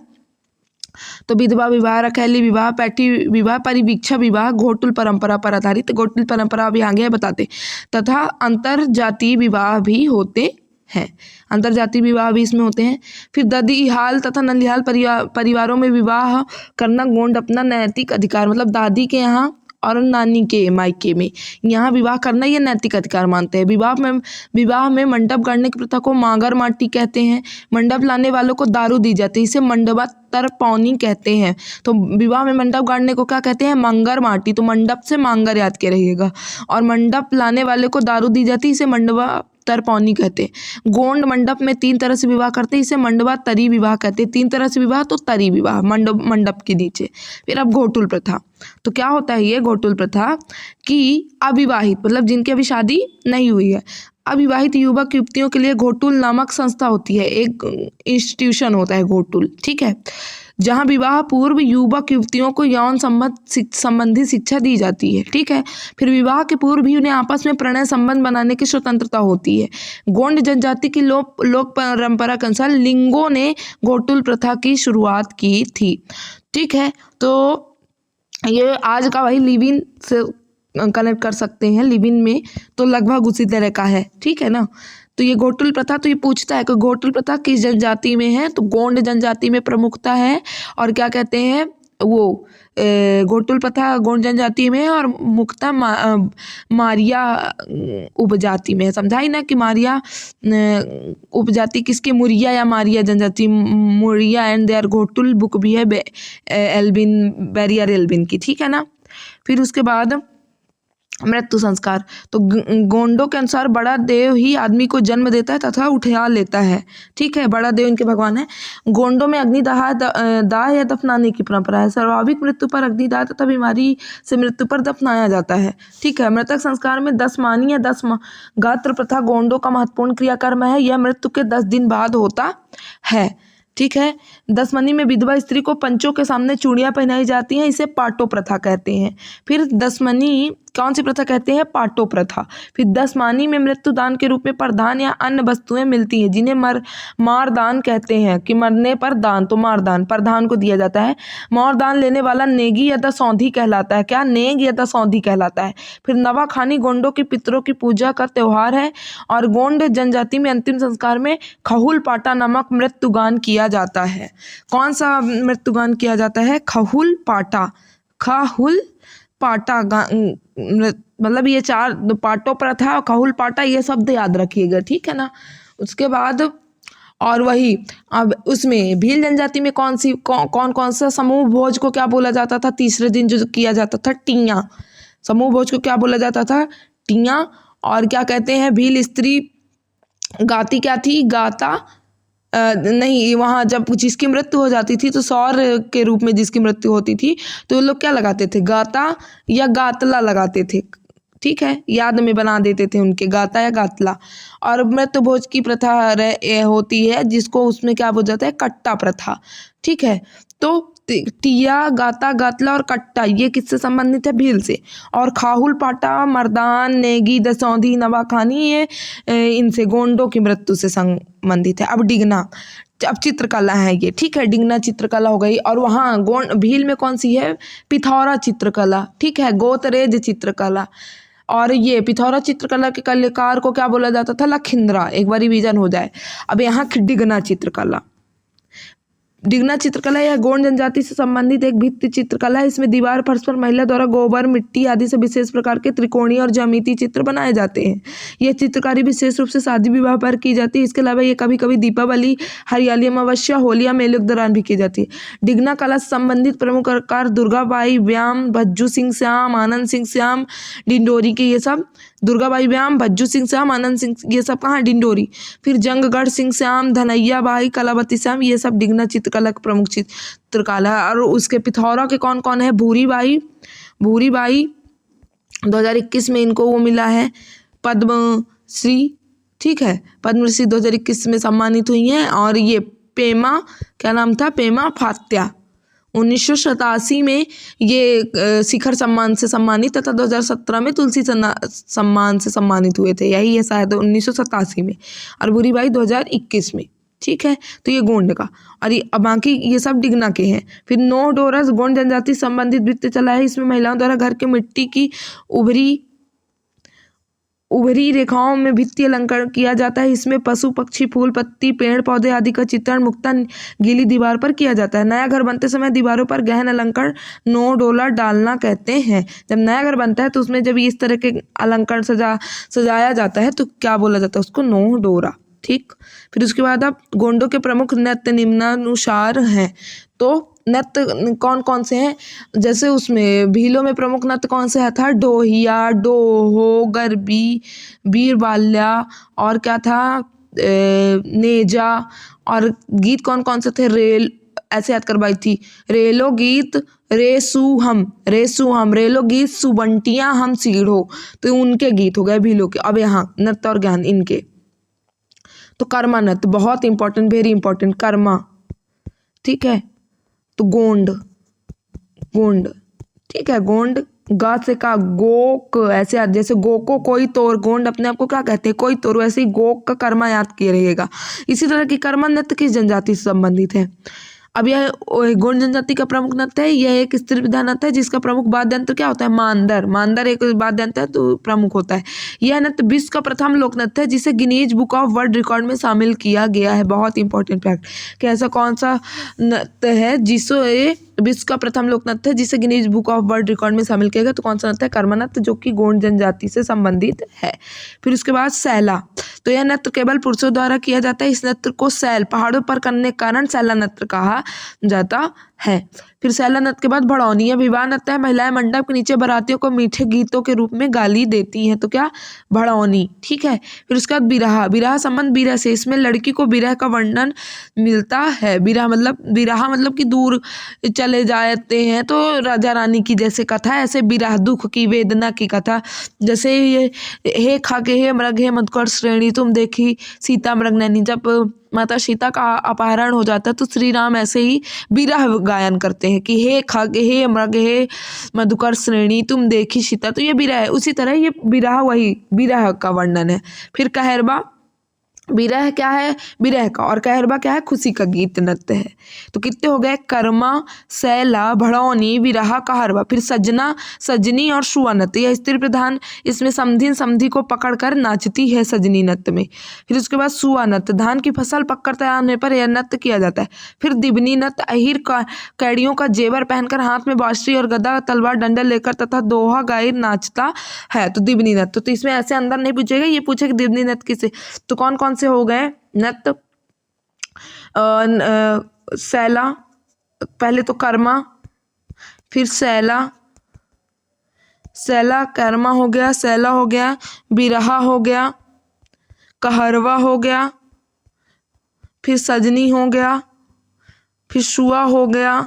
तो विधवा विवाह, रखैली विवाह, पैठी विवाह, परिवीक्षा विवाह, घोटुल परंपरा पर आधारित, घोटुल परंपरा भी आगे बताते, तथा अंतर जातीय विवाह भी होते हैं। अंतरजातीय विवाह भी इसमें होते हैं। फिर ददीहाल तथा नंदिहाल परिवारों में विवाह करना गोंड अपना नैतिक अधिकार, मतलब दादी के यहाँ और नानी के मायके में यहाँ विवाह करना ये नैतिक अधिकार मानते हैं। विवाह में मंडप गाड़ने की प्रथा को मांगर माटी कहते हैं। मंडप लाने वालों को दारू दी जाती है, इसे मंडपा तरपौनी कहते हैं। तो विवाह में मंडप गाड़ने को क्या कहते हैं, मांगर माटी। तो मंडप से मांगर याद के रहिएगा। और मंडप लाने वाले को दारू दी जाती है, इसे मंडपा तरपौनी कहते हैं। गोंड मंडप में 3 तरह से विवाह करते हैं, इसे मंडपा तरी विवाह कहते हैं। 3 तरह से विवाह तो तरी विवाह, मंडप के नीचे। फिर अब घोटुल प्रथा, तो क्या होता है ये घोटुल प्रथा कि अविवाहित, मतलब जिनकी अभी शादी नहीं हुई है, अविवाहित युवक युवतियों के लिए घोटुल नामक संस्था होती है, एक इंस्टीट्यूशन होता है घोटुल। ठीक है। जहाँ विवाह पूर्व युवक युवतियों को यौन संबंधी शिक्षा दी जाती है। ठीक है। फिर विवाह के पूर्व भी उन्हें आपस में प्रणय संबंध बनाने की स्वतंत्रता होती है। गोंड जनजाति की लोक परंपरा के अनुसार लिंगों ने घोटुल प्रथा की शुरुआत की थी। ठीक है। तो ये आज का वही लिव इन से कनेक्ट कर सकते हैं, लिव इन में तो लगभग उसी तरह का है। ठीक है ना। तो ये घोटुल प्रथा, तो ये पूछता है कि घोटुल प्रथा किस जनजाति में है, तो गोंड जनजाति में प्रमुखता है। और क्या कहते हैं वो घोटुल प्रथा गोंड जनजाति में है और मुख्यतः मारिया उपजाति में है। समझा ही ना कि मारिया उपजाति किसकी, मुरिया या मारिया जनजाति, Muria and their Ghotul book भी है एल्बिन, बैरियर एल्बिन की। ठीक है ना। फिर उसके बाद मृत्यु संस्कार, तो गोंडों के अनुसार बड़ा देव ही आदमी को जन्म देता है तथा उठा लेता है। ठीक है। बड़ा देव इनके भगवान है। गोंडों में अग्निदाह दाह या दफनाने की परंपरा है। स्वाभाविक मृत्यु पर अग्निदाह तथा बीमारी से मृत्यु पर दफनाया जाता है। ठीक है। मृतक संस्कार में 10 मानी या 10 गात्र प्रथा गोंडों का महत्वपूर्ण क्रियाकर्म है। यह मृत्यु के 10 दिन बाद होता है। ठीक है। 10 मनी में विधवा स्त्री को पंचों के सामने चूड़ियां पहनाई जाती हैं, इसे पाटो प्रथा कहते हैं। फिर 10 मनी कौन सी प्रथा कहते हैं, पाटो प्रथा। फिर 10 मानी में मृत्युदान के रूप में प्रधान या अन्य वस्तुएं मिलती हैं, जिन्हें मारदान कहते हैं, कि मरने पर दान, तो मारदान प्रधान को दिया जाता है। मारदान लेने वाला नेगी या दसौंधी कहलाता है। क्या, नेग या दसौंधी कहलाता है। फिर नवाखानी गोंडों की पितरों की पूजा का त्यौहार है। और गोंड जनजाति में अंतिम संस्कार में खहुल पाटा नामक मृत्युगान किया जाता है। कौन सा मृत्युगान किया जाता है, खहुल पाटा। खहुल पाटा मतलब ये 4 पाटो प्रथा, खहुल पाटा, ये शब्द याद रखिएगा। ठीक है ना। उसके बाद और वही अब उसमें भील जनजाति में कौन सा समूह भोज को क्या बोला जाता था, तीसरे दिन जो किया जाता था, टियाँ। समूह भोज को क्या बोला जाता था, टियाँ। और क्या कहते हैं, भील स्त्री गाती क्या थी, गाता नहीं, वहाँ जब जिसकी मृत्यु हो जाती थी तो सौर के रूप में जिसकी मृत्यु होती थी तो वो लोग क्या लगाते थे, गाता या गातला लगाते थे। ठीक है, याद में बना देते थे उनके, गाता या गातला। और मृत्यु भोज की प्रथा होती है जिसको उसमें क्या बोला जाता है, कट्टा प्रथा। ठीक है, तो टिया, गाता, गातला और कट्टा ये किससे संबंधित है, भील से। और खाहुल, पाटा, मर्दान, नेगी, दसौंधी, नवाखानी ये इनसे गोंडों की मृत्यु से संबंधित है। अब डिगना, अब चित्रकला है ये। ठीक है, डिगना चित्रकला हो गई। और वहाँ गोंड भील में कौन सी है, पिथौरा चित्रकला। ठीक है, गोतरेज चित्रकला। और ये पिथौरा चित्रकला के कलाकार को क्या बोला जाता था, लखिंद्रा। एक बार रिवीजन हो जाए। अब यहाँ डिगना चित्रकला, डिगना चित्रकला यह गोंड जनजाति से संबंधित एक भित्ति चित्रकला है। इसमें दीवार फर्श पर महिला द्वारा गोबर, मिट्टी आदि से विशेष प्रकार के त्रिकोणीय और ज्यामितीय चित्र बनाए जाते हैं। यह चित्रकारी विशेष रूप से शादी विवाह पर की जाती है। इसके अलावा ये कभी कभी दीपावली, हरियाली अमावस्या, होली या मेले के दौरान भी की जाती है। डिगना कला से संबंधित प्रमुख कलाकार दुर्गाबाई व्याम, भज्जू सिंह श्याम, आनंद सिंह श्याम, डिंडोरी के, ये सब दुर्गाबाई व्याम, भज्जू सिंह श्याम, आनंद सिंह, ये सब कहाँ, डिंडोरी। फिर जंगगढ़ सिंह श्याम, धनैया बाई, कलावती श्याम, ये सब डिगना चित्रकला के प्रमुख चित्रकला है। और उसके पिथौरा के कौन कौन है, भूरी बाई, 2021 में इनको वो मिला है पद्मश्री। ठीक है, पद्मश्री 2021 में सम्मानित हुई हैं। और ये पेमा, क्या नाम था, पेमा फात्या, 1987 में ये शिखर सम्मान से सम्मानित तथा 2017 में तुलसी सम्मान से सम्मानित हुए थे। यही है शायद 1987 में। और भूरी बाई 2021 में। ठीक है, तो ये गोंड का। और ये बाकी ये सब डिगना के हैं। फिर नो डोरस गोंड जनजाति संबंधित वृत्त चला है। इसमें महिलाओं द्वारा घर के मिट्टी की उभरी रेखाओं में भित्ति अलंकरण किया जाता है। इसमें पशु, पक्षी, फूल, पत्ती, पेड़ पौधे आदि का चित्रण मुक्ता गीली दीवार पर किया जाता है। नया घर बनते समय दीवारों पर गहन अलंकरण नो डोला डालना कहते हैं। जब नया घर बनता है तो उसमें जब इस तरह के अलंकरण सजाया जाता है तो क्या बोला जाता है उसको, नो डोरा। ठीक, फिर उसके बाद अब गोंडों के प्रमुख नृत्य निम्नानुसार हैं। तो नृत्य कौन कौन से हैं, जैसे उसमें भीलों में प्रमुख नृत्य कौन से था, डोहिया, डोहो, गरबी, बीरबाल्या, और क्या था, नेजा। और गीत कौन कौन से थे, रेल, ऐसे याद करवाई थी, रेलो गीत, रेसू हम, रेलो गीत, सुबंटियां हम सीढ़ो, तो उनके गीत हो गए भीलों के। अब यहाँ नृत्य और ज्ञान इनके, तो कर्मा नृत्य बहुत इंपॉर्टेंट, वेरी इंपॉर्टेंट, कर्मा। ठीक है, तो गोंड, ठीक है, गोंड, गा से का, गोक, ऐसे जैसे गोको कोई तोर, गोंड अपने आप को क्या कहते हैं, कोई तोर, वैसे ही गोक का कर्मा याद किए रहिएगा। इसी तरह की कर्मा नृत्य किस जनजाति से संबंधित है। अब यह गोंड जनजाति का प्रमुख नृत्य है। यह एक स्त्री विधा नृत्य है जिसका प्रमुख वाद्य यंत्र क्या होता है, मांदर एक वाद्य यंत्र है तो प्रमुख होता है। यह नृत्य विश्व का प्रथम लोक नृत्य है जिसे Guinness book of world record में शामिल किया गया है। बहुत इंपॉर्टेंट फैक्ट कि ऐसा कौन सा नृत्य है जिसे विश्व का प्रथम लोक नृत्य है जिसे Guinness book of world record में शामिल किया गया, तो कौन सा नृत्य है, कर्मा नृत्य, जो कि गोंड जनजाति से संबंधित है। फिर उसके बाद सैला, तो यह नृत्य केवल पुरुषों द्वारा किया जाता है। इस नृत्य को सैल, पहाड़ों पर करने के कारण सैला नृत्य कहा जाता है। फिर सैला नृत्य के बाद भड़ौनी, यह विवाह नृत्य है। महिलाएं मंडप के नीचे बारातियों को मीठे गीतों के रूप में गाली देती हैं, तो क्या, भड़ौनी। ठीक है, फिर उसके बाद बिरहा संबंध बिरह से, इसमें लड़की को बिरह का वर्णन मिलता है। बिरहा मतलब कि दूर चले जाते हैं, तो राजा रानी की जैसे कथा, ऐसे बिरह दुख की, वेदना की कथा। जैसे ये हे खाके हे मृग हे मधुकर श्रेणी तुम देखी सीता मृग नैनी, जब माता सीता का अपहरण हो जाता है तो श्री राम ऐसे ही बिरह गायन करते हैं कि हे खग हे मृग हे मधुकर श्रेणी तुम देखी सीता, तो ये बिरह है। उसी तरह ये बिरह, वही बिरह का वर्णन है। फिर कहरबा, बिरह क्या है, बिरह का, और कहरबा क्या है, खुशी का गीत नृत्य है। तो कितने हो गए, कर्मा, सैला, भड़ौनी, बिरहा, कहरबा। फिर सजना, सजनी और शुआ नृत्य, यह स्त्री प्रधान, इसमें समधी को पकड़कर नाचती है सजनी नृत्य में। फिर उसके बाद सुआ नृत्य, धान की फसल पककर तैयार होने पर यह नृत्य किया जाता है। फिर दिबनी नृत्य, अहिर कैड़ियों का जेवर पहनकर हाथ में बांसुरी और गदा, तलवार, डंडा लेकर तथा दोहा गाए नाचता है, तो दिबनी नृत्य। तो इसमें ऐसे अंदर नहीं पूछेगा, ये पूछेगा दिबनी नृत्य किसे। तो कौन कौन से हो गए नृत्य, सैला, पहले तो कर्मा, फिर सैला, कर्मा हो गया, सैला हो गया, बिरहा हो गया, कहरवा हो गया, फिर सजनी हो गया, फिर सुआ हो गया,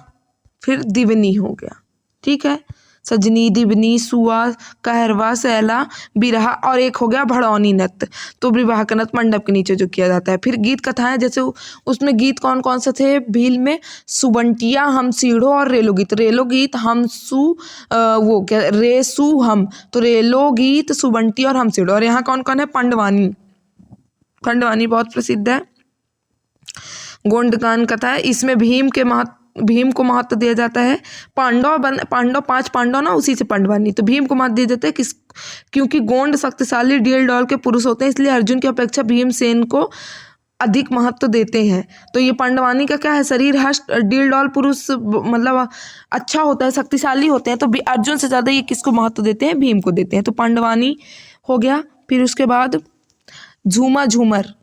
फिर दिवनी हो गया। ठीक है, सजनी, दिवनी, सुआ, कहरवा, सैला, बिरहा और एक हो गया भड़ौनी नृत्य। तो विवाह का नृत्य मंडप के नीचे जो किया जाता है। फिर गीत कथाएं, जैसे उसमें गीत कौन कौन से थे भील में? सुबंटिया, हम सीढ़ो और रेलो गीत। रेलो गीत हम सु वो क्या रेसु हम, तो रेलो गीत, सुबंटिया और हम सीढ़ो। और यहाँ कौन कौन है? पंडवानी। पंडवानी बहुत प्रसिद्ध है। गोंडकान कथा है, इसमें भीम को महत्व दिया जाता है। पांडव 5 पांडव ना, उसी से पांडवानी। तो भीम को महत्व दिया जाता है क्योंकि गोंड शक्तिशाली डील डॉल के पुरुष होते हैं, इसलिए अर्जुन की अपेक्षा भीमसेन को अधिक महत्व देते हैं। तो ये पांडवानी का क्या है? शरीर हष्ट डील डॉल पुरुष मतलब अच्छा होता है, शक्तिशाली होते हैं। तो अर्जुन से ज़्यादा ये किसको महत्व देते हैं? भीम को देते हैं। तो पांडवानी हो गया। फिर उसके बाद झूमा झूमर।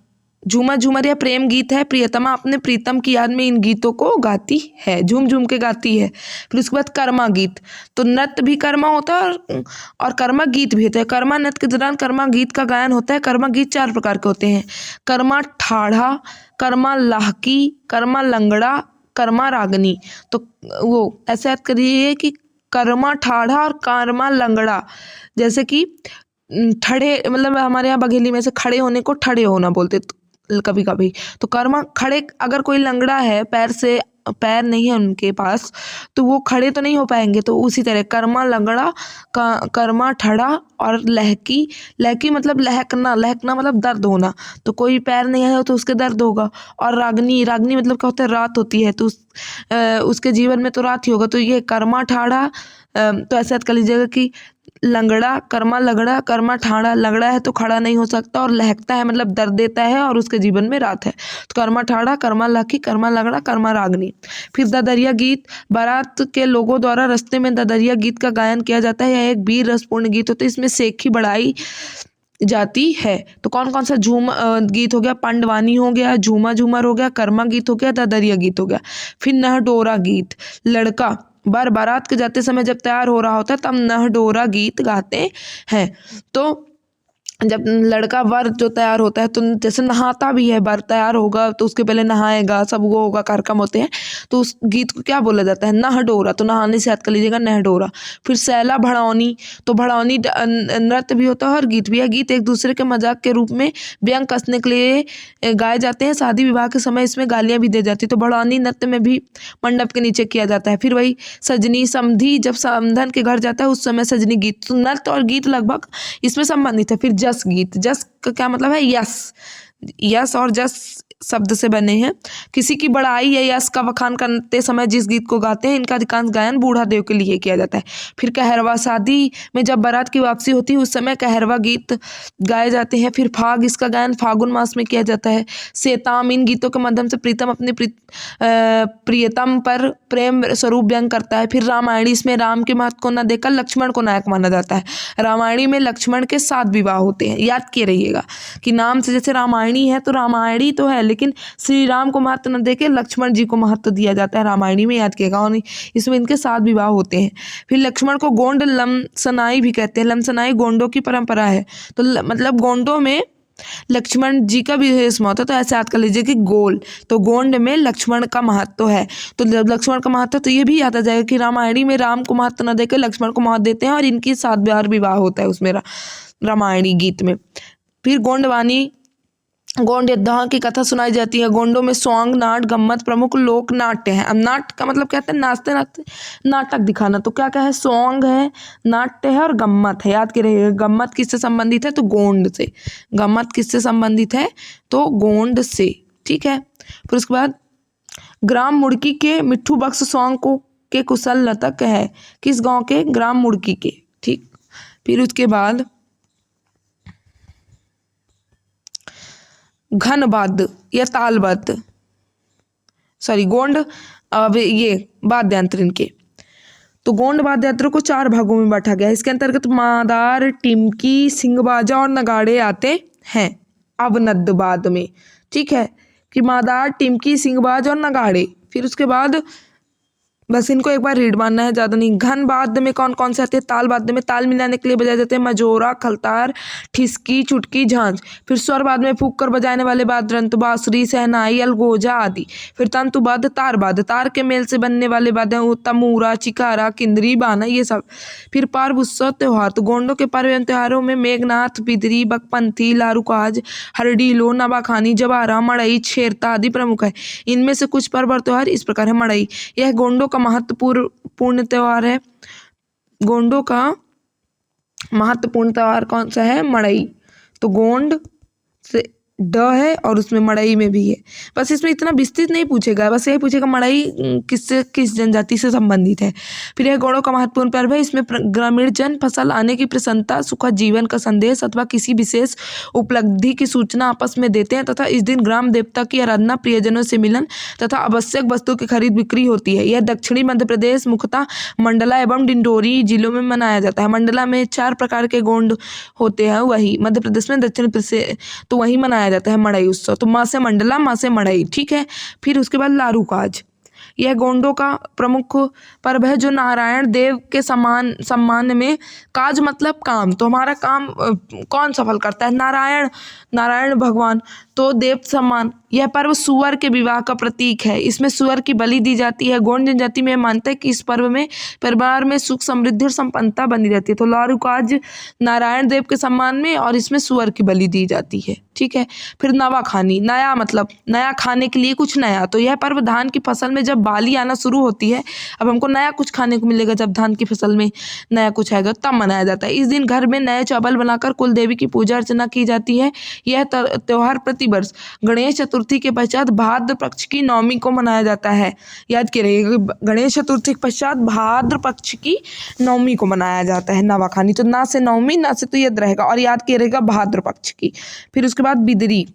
झूमा झूमर या प्रेम गीत है। प्रियतमा अपने प्रीतम की याद में इन गीतों को गाती है, झूम झूम के गाती है। फिर उसके बाद कर्मा गीत। तो नृत्य भी कर्मा होता है और कर्मा गीत भी होता है। कर्मा नृत्य के दौरान कर्मा गीत का गायन होता है। कर्मा गीत 4 प्रकार के होते हैं: कर्मा ठाढ़ा, कर्मा लाहकी, कर्मा लंगड़ा, कर्मा रागनी। तो वो ऐसे याद करिए कि कर्मा ठाढ़ा और कर्मा लंगड़ा, जैसे कि ठड़े, मतलब हमारे यहाँ बघेली में से खड़े होने को ठड़े होना बोलते कभी कभी। तो कर्मा खड़े, अगर कोई लंगड़ा है, पैर नहीं है उनके पास, तो वो खड़े तो नहीं हो पाएंगे। तो उसी तरह कर्मा लंगड़ा, कर्मा ठड़ा और लहकी मतलब लहकना मतलब दर्द होना। तो कोई पैर नहीं है तो उसके दर्द होगा। और रागनी मतलब क्या होता है? रात होती है, तो उसके जीवन में तो रात ही होगा। तो ये कर्मा ठाड़ा, तो ऐसा याद कर लीजिएगा कि लंगड़ा, कर्मा लगड़ा, कर्मा ठाड़ा। लगड़ा है तो खड़ा नहीं हो सकता, और लहकता है मतलब दर्द देता है, और उसके जीवन में रात है। तो कर्मा ठाड़ा, कर्मा लाखी, कर्मा लगड़ा, कर्मा रागनी। फिर ददरिया गीत। बारात के लोगों द्वारा रास्ते में ददरिया गीत का गायन किया जाता है। यह एक वीर रसपूर्ण गीत होता है, इसमें सेखी बढ़ाई जाती है। तो कौन कौन सा गीत हो गया? पांडवानी हो गया, झूमा झूमर हो गया, कर्मा गीत हो गया, ददरिया गीत हो गया। फिर नहडोरा गीत। लड़का बारात के जाते समय जब तैयार हो रहा होता है तब नहडोरा गीत गाते हैं। तो जब लड़का वर जो तैयार होता है, तो जैसे नहाता भी है, वर तैयार होगा तो उसके पहले नहाएगा, सब वो होगा, कार्यक्रम होते हैं। तो उस गीत को क्या बोला जाता है? नहडोरा। तो नहाने से याद कर लीजिएगा, नहडोरा। फिर सैला भड़ौनी। तो भड़ौनी नृत्य भी होता है और गीत भी है। गीत एक दूसरे के मजाक के रूप में व्यंग कसने के लिए गाए जाते हैं। शादी विवाह के समय इसमें गालियाँ भी दी जाती है। तो भड़ौनी नृत्य में भी मंडप के नीचे किया जाता है। फिर वही सजनी समधी, जब समधन के घर जाता है उस समय सजनी गीत। तो नृत्य और गीत लगभग इसमें संबंधित है। फिर जस गीत। जस का क्या मतलब है? यश और जस शब्द से बने हैं। किसी की बड़ाई या यश का बखान करते समय जिस गीत को गाते हैं, इनका अधिकांश गायन बूढ़ा देव के लिए किया जाता है। फिर कहरवा। शादी में जब बारात की वापसी होती है उस समय कहरवा गीत गाए जाते हैं। फिर फाग। इसका गायन फागुन मास में किया जाता है। सेताम। इन गीतों के माध्यम से प्रीतम अपने प्रियतम पर प्रेम स्वरूप व्यंग करता है। फिर रामायणी। इसमें राम के महत्व को न देकर लक्ष्मण को नायक माना जाता है। रामायणी में लक्ष्मण के 7 विवाह होते हैं। याद किए रहिएगा कि नाम से जैसे रामायणी है तो रामायणी तो है, लेकिन श्री राम को महत्व न देके लक्ष्मण जी को महत्व दिया जाता है रामायणी में। याद किएगा। और इसमें इनके 7 विवाह होते हैं। फिर लक्ष्मण को गोंड लमसनाई भी कहते हैं। लमसनाई गोंडों की परंपरा है। तो मतलब गोंडों में लक्ष्मण जी का विशेष महत्व। तो ऐसे याद कर लीजिए कि गोल, तो गोंड में लक्ष्मण का महत्व है। तो जब लक्ष्मण का महत्व, तो ये भी याद आ जाएगा कि रामायणी में राम को महत्व न देकर लक्ष्मण को महत्व देते हैं, और इनकी 7 बार विवाह होता है उसमें रामायणी गीत में। फिर गोंडवानी। गोंड योद्धाओं की कथा सुनाई जाती है। गोंडों में सोंग, नाट, गम्मत प्रमुख लोक नाट्य है। अब नाट का मतलब कहते हैं नाचते नाचते नाटक दिखाना। तो क्या क्या है? सोंग है, नाट्य है और गम्मत है। याद रहिएगा। गम्मत किससे संबंधित है? तो गोंड से। गम्मत किससे संबंधित है? तो गोंड से। ठीक है। फिर उसके बाद ग्राम मुड़की के मिट्ठू बख्श सोंग को के कुशल नर्तक है। किस गाँव के? ग्राम मुड़की के। ठीक। फिर उसके बाद घनवाद्य या तालबद्ध, गोंड। अब ये वाद्ययंत्र इनके। तो गोंड वाद्ययंत्र को 4 भागों में बांटा गया है। इसके अंतर्गत मादार, टिमकी, सिंगबाजा और नगाड़े आते हैं अवनदवाद में। ठीक है, कि मादार, टिमकी, सिंगबाज और नगाड़े। फिर उसके बाद बस इनको एक बार रीड मारना है, ज़्यादा नहीं। घन वाद्य में कौन कौन से आते हैं? ताल वाद्य में ताल मिलाने के लिए बजाए जाते हैं मझोरा, खलतार, ठिसकी, चुटकी, झांझ। फिर स्वर वाद्य में फूंक कर बजाने वाले वाद्य यंत्र बांसुरी, शहनाई, अलगोजा आदि। फिर तंतु वाद्य तार वाद्य, तार के मेल से बनने वाले वाद्य तमूरा, चिकारा, किंदरी, बाना, ये सब। फिर पर्व, उत्सव, त्योहार। तो गोंडों के पर्व एवं त्योहारों में मेघनाथ, बिदरी, बकपंथी, लारूकाज, हरडीलो, नवाखानी, जवारा, मड़ई, छेरता आदि प्रमुख है। इनमें से कुछ पर्व और त्योहार इस प्रकार है। मड़ई, यह गोंडों का महत्वपूर्ण त्योहार है। गोंडों का महत्वपूर्ण त्योहार कौन सा है? मड़ई। तो गोंड से ड है और उसमें मड़ई में भी है। बस इसमें इतना विस्तृत नहीं पूछेगा, बस यही पूछेगा मड़ई किससे, किस जनजाति से संबंधित है। फिर यह गोंडों का महत्वपूर्ण पर्व है। इसमें ग्रामीण जन फसल आने की प्रसन्नता, सुखद जीवन का संदेश अथवा किसी विशेष उपलब्धि की सूचना आपस में देते हैं तथा इस दिन ग्राम देवता की आराधना, प्रियजनों से मिलन तथा आवश्यक वस्तु की खरीद बिक्री होती है। यह दक्षिणी मध्य प्रदेश मुख्यतः मंडला एवं डिंडोरी जिलों में मनाया जाता है। मंडला में 4 प्रकार के गोंड होते हैं, वही मध्य प्रदेश में दक्षिण प्रदेश तो वही मनाया जाता है मड़ई उत्सव। तो माँ से मंडला, माँ से मड़ई, ठीक है। फिर उसके बाद लारूकाज, यह गोंडों का प्रमुख पर्व है जो नारायण देव के सम्मान में, काज मतलब काम, तो हमारा काम कौन सफल करता है? नारायण भगवान, तो देव सम्मान। यह पर्व सुअर के विवाह का प्रतीक है। इसमें सुअर की बलि दी जाती है। गोंड जनजाति में मानते हैं कि इस पर्व में परिवार में सुख, समृद्धि और संपन्नता बनी रहती है। तो लारूकाज नारायण देव के सम्मान में और इसमें सुअर की बलि दी जाती है, ठीक है। फिर नवाखानी, नया मतलब नया, खाने के लिए कुछ नया। तो यह पर्व धान की फसल में जब बाली आना शुरू होती है, अब हमको नया कुछ खाने को मिलेगा, जब धान की फसल में नया कुछ आएगा तब मनाया जाता है। इस दिन घर में नए चावल बनाकर कुल देवी की पूजा अर्चना की जाती है। यह त्योहार प्रतिवर्ष गणेश चतुर्थी के पश्चात भाद्र पक्ष की नवमी को मनाया जाता है। याद करिएगा, गणेश चतुर्थी के पश्चात भाद्र पक्ष की नवमी को मनाया जाता है नवाखानी। तो ना से नवमी, ना से तो याद रहेगा, और याद करिएगा भाद्र पक्ष की। फिर उसके बाद बिदरी,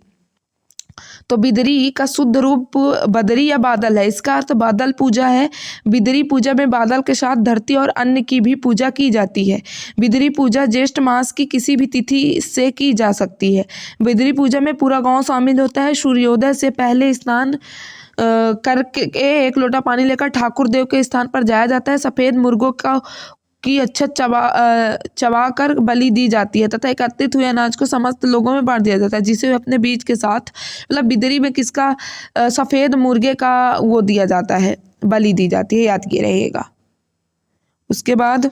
तो बिदरी का शुद्ध रूप बदरी या बादल है। इसका अर्थ बादल पूजा है। बिदरी पूजा में बादल के साथ धरती और अन्न की भी पूजा की जाती है। बिदरी पूजा ज्येष्ठ मास की किसी भी तिथि से की जा सकती है। बिदरी पूजा में पूरा गांव शामिल होता है। सूर्योदय से पहले स्नान करके 1 लोटा पानी लेकर ठाकुर देव के स्थान पर जाया जाता है। सफ़ेद मुर्गों की अच्छा चबा कर बलि दी जाती है तथा एकत्रित हुए अनाज को समस्त लोगों में बांट दिया जाता है, जिसे अपने बीज के साथ, मतलब बिदरी में किसका, सफ़ेद मुर्गे का वो दिया जाता है, बलि दी जाती है, याद किए रहिएगा। उसके बाद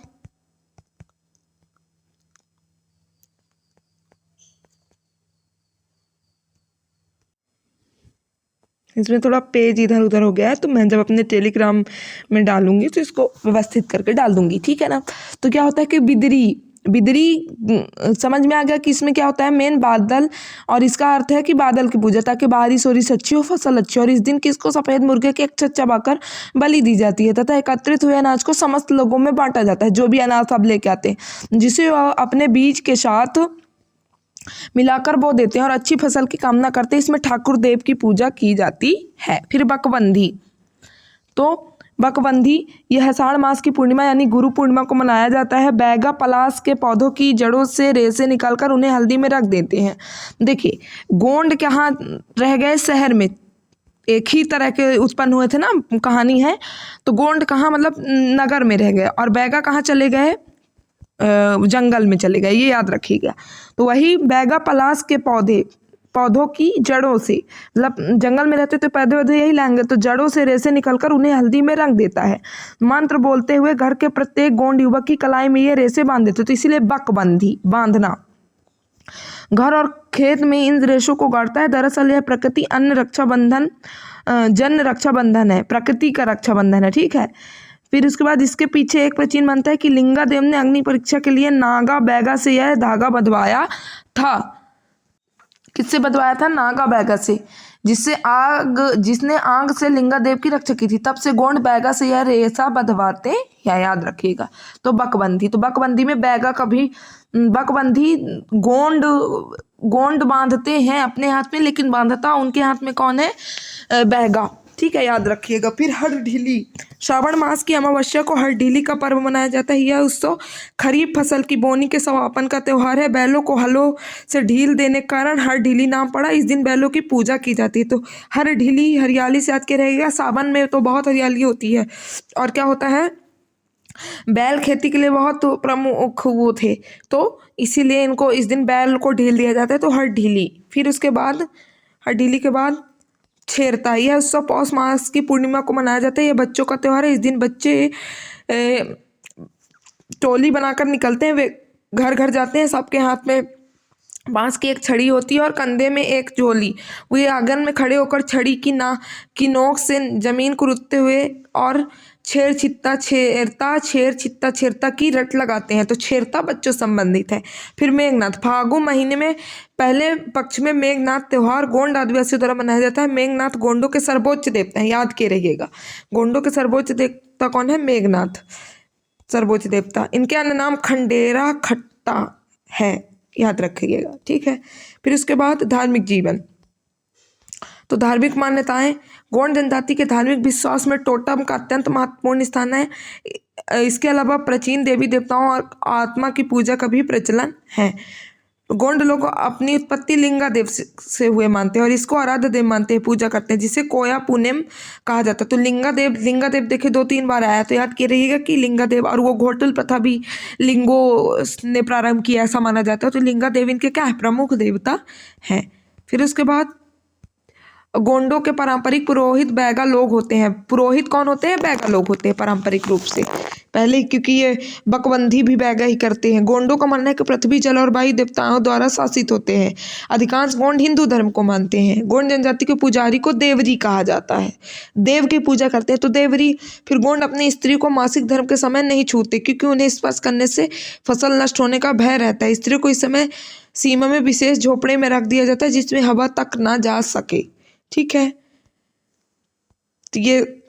इसमें थोड़ा पेज इधर उधर हो गया है, तो मैं जब अपने टेलीग्राम में डालूंगी तो इसको व्यवस्थित करके डाल दूंगी, ठीक है ना। तो क्या होता है कि बिदरी समझ में आ गया कि इसमें क्या होता है, मेन बादल, और इसका अर्थ है कि बादल की पूजा, ताकि बारिश ओरिश अच्छी हो, फसल अच्छी हो। और इस दिन किसको, सफ़ेद मुर्गे के एक चबाकर बलि दी जाती है तथा एकत्रित हुए अनाज को समस्त लोगों में बांटा जाता है, जो भी अनाज सब लेके आते हैं, जिसे अपने बीज के साथ मिलाकर बो देते हैं और अच्छी फसल की कामना करते हैं। इसमें ठाकुर देव की पूजा की जाती है। फिर बकबंधी, तो बकबंधी यह आषाढ़ मास की पूर्णिमा यानी गुरु पूर्णिमा को मनाया जाता है। बैगा पलास के पौधों की जड़ों से रेशे निकालकर उन्हें हल्दी में रख देते हैं। देखिए, गोंड कहाँ रह गए, शहर में, एक ही तरह के उत्पन्न हुए थे ना, कहानी है। तो गोंड कहाँ, मतलब नगर में रह गए, और बैगा कहाँ चले गए, जंगल में चले गए, ये याद रखिएगा। तो वही बैगा पलास के पौधों की जड़ों से, मतलब जंगल में रहते तो पौधे यही लाएंगे, तो जड़ों से रेशे निकलकर उन्हें हल्दी में रंग देता है। मंत्र बोलते हुए घर के प्रत्येक गोंड युवक की कलाई में ये रेशे बांध देते, तो इसीलिए बकबंधी, बांधना। घर और खेत में इन रेशों को गाड़ता है। दरअसल यह प्रकृति अन्न रक्षा बंधन, जन रक्षा बंधन है, प्रकृति का रक्षा बंधन है, ठीक है। फिर उसके बाद इसके पीछे एक प्राचीन मानता है कि लिंगा देव ने अग्नि परीक्षा के लिए नागा बैगा से यह धागा बंधवाया था। किससे बंधवाया था? नागा बैगा से, जिसने आग से लिंगा देव की रक्षा की थी। तब से गोंड बैगा से यह रेशा बंधवाते, या याद रखिएगा। तो बकबंधी में बैगा कभी, बकबंधी गोंड बांधते हैं अपने हाथ में, लेकिन बांधता उनके हाथ में कौन है? बैगा, ठीक है, याद रखिएगा। फिर हर ढीली, श्रावण मास की अमावस्या को हरढीली का पर्व मनाया जाता है। यह उत्सव खरीफ फसल की बोनी के समापन का त्यौहार है। बैलों को हलों से ढील देने के कारण हरढीली नाम पड़ा। इस दिन बैलों की पूजा की जाती है। तो हरढीली हरियाली से याद के रहेगा। सावन में तो बहुत हरियाली होती है। और क्या होता है, बैल खेती के लिए बहुत प्रमुख वो थे, तो इसीलिए इनको इस दिन बैल को ढील दिया जाता है। तो हरढीली। फिर उसके बाद हरढीली के बाद छेरता। यह उत्सव पौष मास की पूर्णिमा को मनाया जाता है। यह बच्चों का त्यौहार है। इस दिन बच्चे टोली बनाकर निकलते हैं। वे घर घर जाते हैं। सबके हाथ में बांस की एक छड़ी होती है और कंधे में एक झोली। वे आंगन में खड़े होकर छड़ी की नोक से जमीन को रुतते हुए और छेर छित्ता छेरता की रट लगाते हैं। तो छेरता बच्चों संबंधित है। फिर मेघनाथ। फागुन महीने में पहले पक्ष में मेघनाथ त्योहार गोंड आदिवासियों द्वारा मनाया जाता है। मेघनाथ गोंडों के सर्वोच्च देवता हैं, याद के रहिएगा। गोंडों के सर्वोच्च देवता कौन है? मेघनाथ सर्वोच्च देवता। इनके अन्य नाम खंडेरा खट्टा है, याद रखिएगा, ठीक है। फिर उसके बाद धार्मिक जीवन। तो धार्मिक मान्यताएं। गोंड जनजाति के धार्मिक विश्वास में टोटम का अत्यंत महत्वपूर्ण स्थान है। इसके अलावा प्राचीन देवी देवताओं और आत्मा की पूजा का भी प्रचलन है। गोंड लोग अपनी उत्पत्ति लिंगा देव से हुए मानते हैं और इसको आराध्य देव मानते हैं, पूजा करते हैं, जिसे कोया पुनेम कहा जाता है। तो लिंगा देव देखे 2-3 बार आया, तो याद किए रहिएगा कि लिंगा देव। और वो घोटल प्रथा भी लिंगो ने प्रारंभ किया, ऐसा माना जाता है। तो लिंगा देव इनके क्या है? प्रमुख देवता हैं। फिर उसके बाद गोंडों के पारंपरिक पुरोहित बैगा लोग होते हैं। पुरोहित कौन होते हैं? बैगा लोग होते हैं पारंपरिक रूप से पहले, क्योंकि ये बकबंदी भी बैगा ही करते हैं। गोंडों का मानना है कि पृथ्वी जल और वायु देवताओं द्वारा शासित होते हैं। अधिकांश गोंड हिंदू धर्म को मानते हैं। गोंड जनजाति के पुजारी को देवरी कहा जाता है, देव की पूजा करते हैं, तो देवरी। फिर गोंड अपनी स्त्री को मासिक धर्म के समय नहीं छूते, क्योंकि उन्हें स्पर्श करने से फसल नष्ट होने का भय रहता है। स्त्री को इस समय सीमा में विशेष झोपड़े में रख दिया जाता है, जिसमें हवा तक ना जा सके, ठीक है। तो ये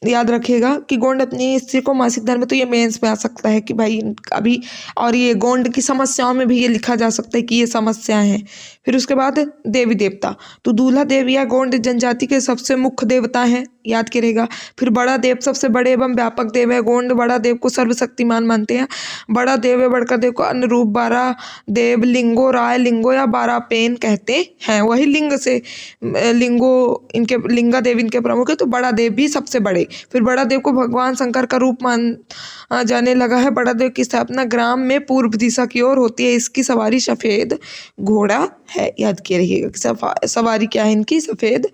याद रखिएगा कि गोंड अपनी स्त्री को मासिक धर्म में, तो ये मेंस में आ सकता है कि भाई अभी, और ये गोंड की समस्याओं में भी ये लिखा जा सकता है कि ये समस्याएं हैं। फिर उसके बाद देवी देवता। तो दूल्हा देव या गोंड जनजाति के सबसे मुख्य देवता हैं, याद करेगा। फिर बड़ा देव सबसे बड़े एवं व्यापक देव है। गोंड बड़ा देव को सर्वशक्तिमान मानते हैं। बड़ा देव है बड़का देव को अन्य रूप 12 देव लिंगो राय लिंगो या 12 पेन कहते हैं। वही लिंग से लिंगो, इनके लिंगा देव इनके प्रमुख है। तो बड़ा देव भी सबसे बड़े। फिर बड़ा देव को भगवान शंकर का रूप मान जाने लगा है। बड़ा देव की स्थापना ग्राम में पूर्व दिशा की ओर होती है। इसकी सवारी सफेद घोड़ा है, याद किए रहिएगा। सवारी क्या है इनकी? सफेद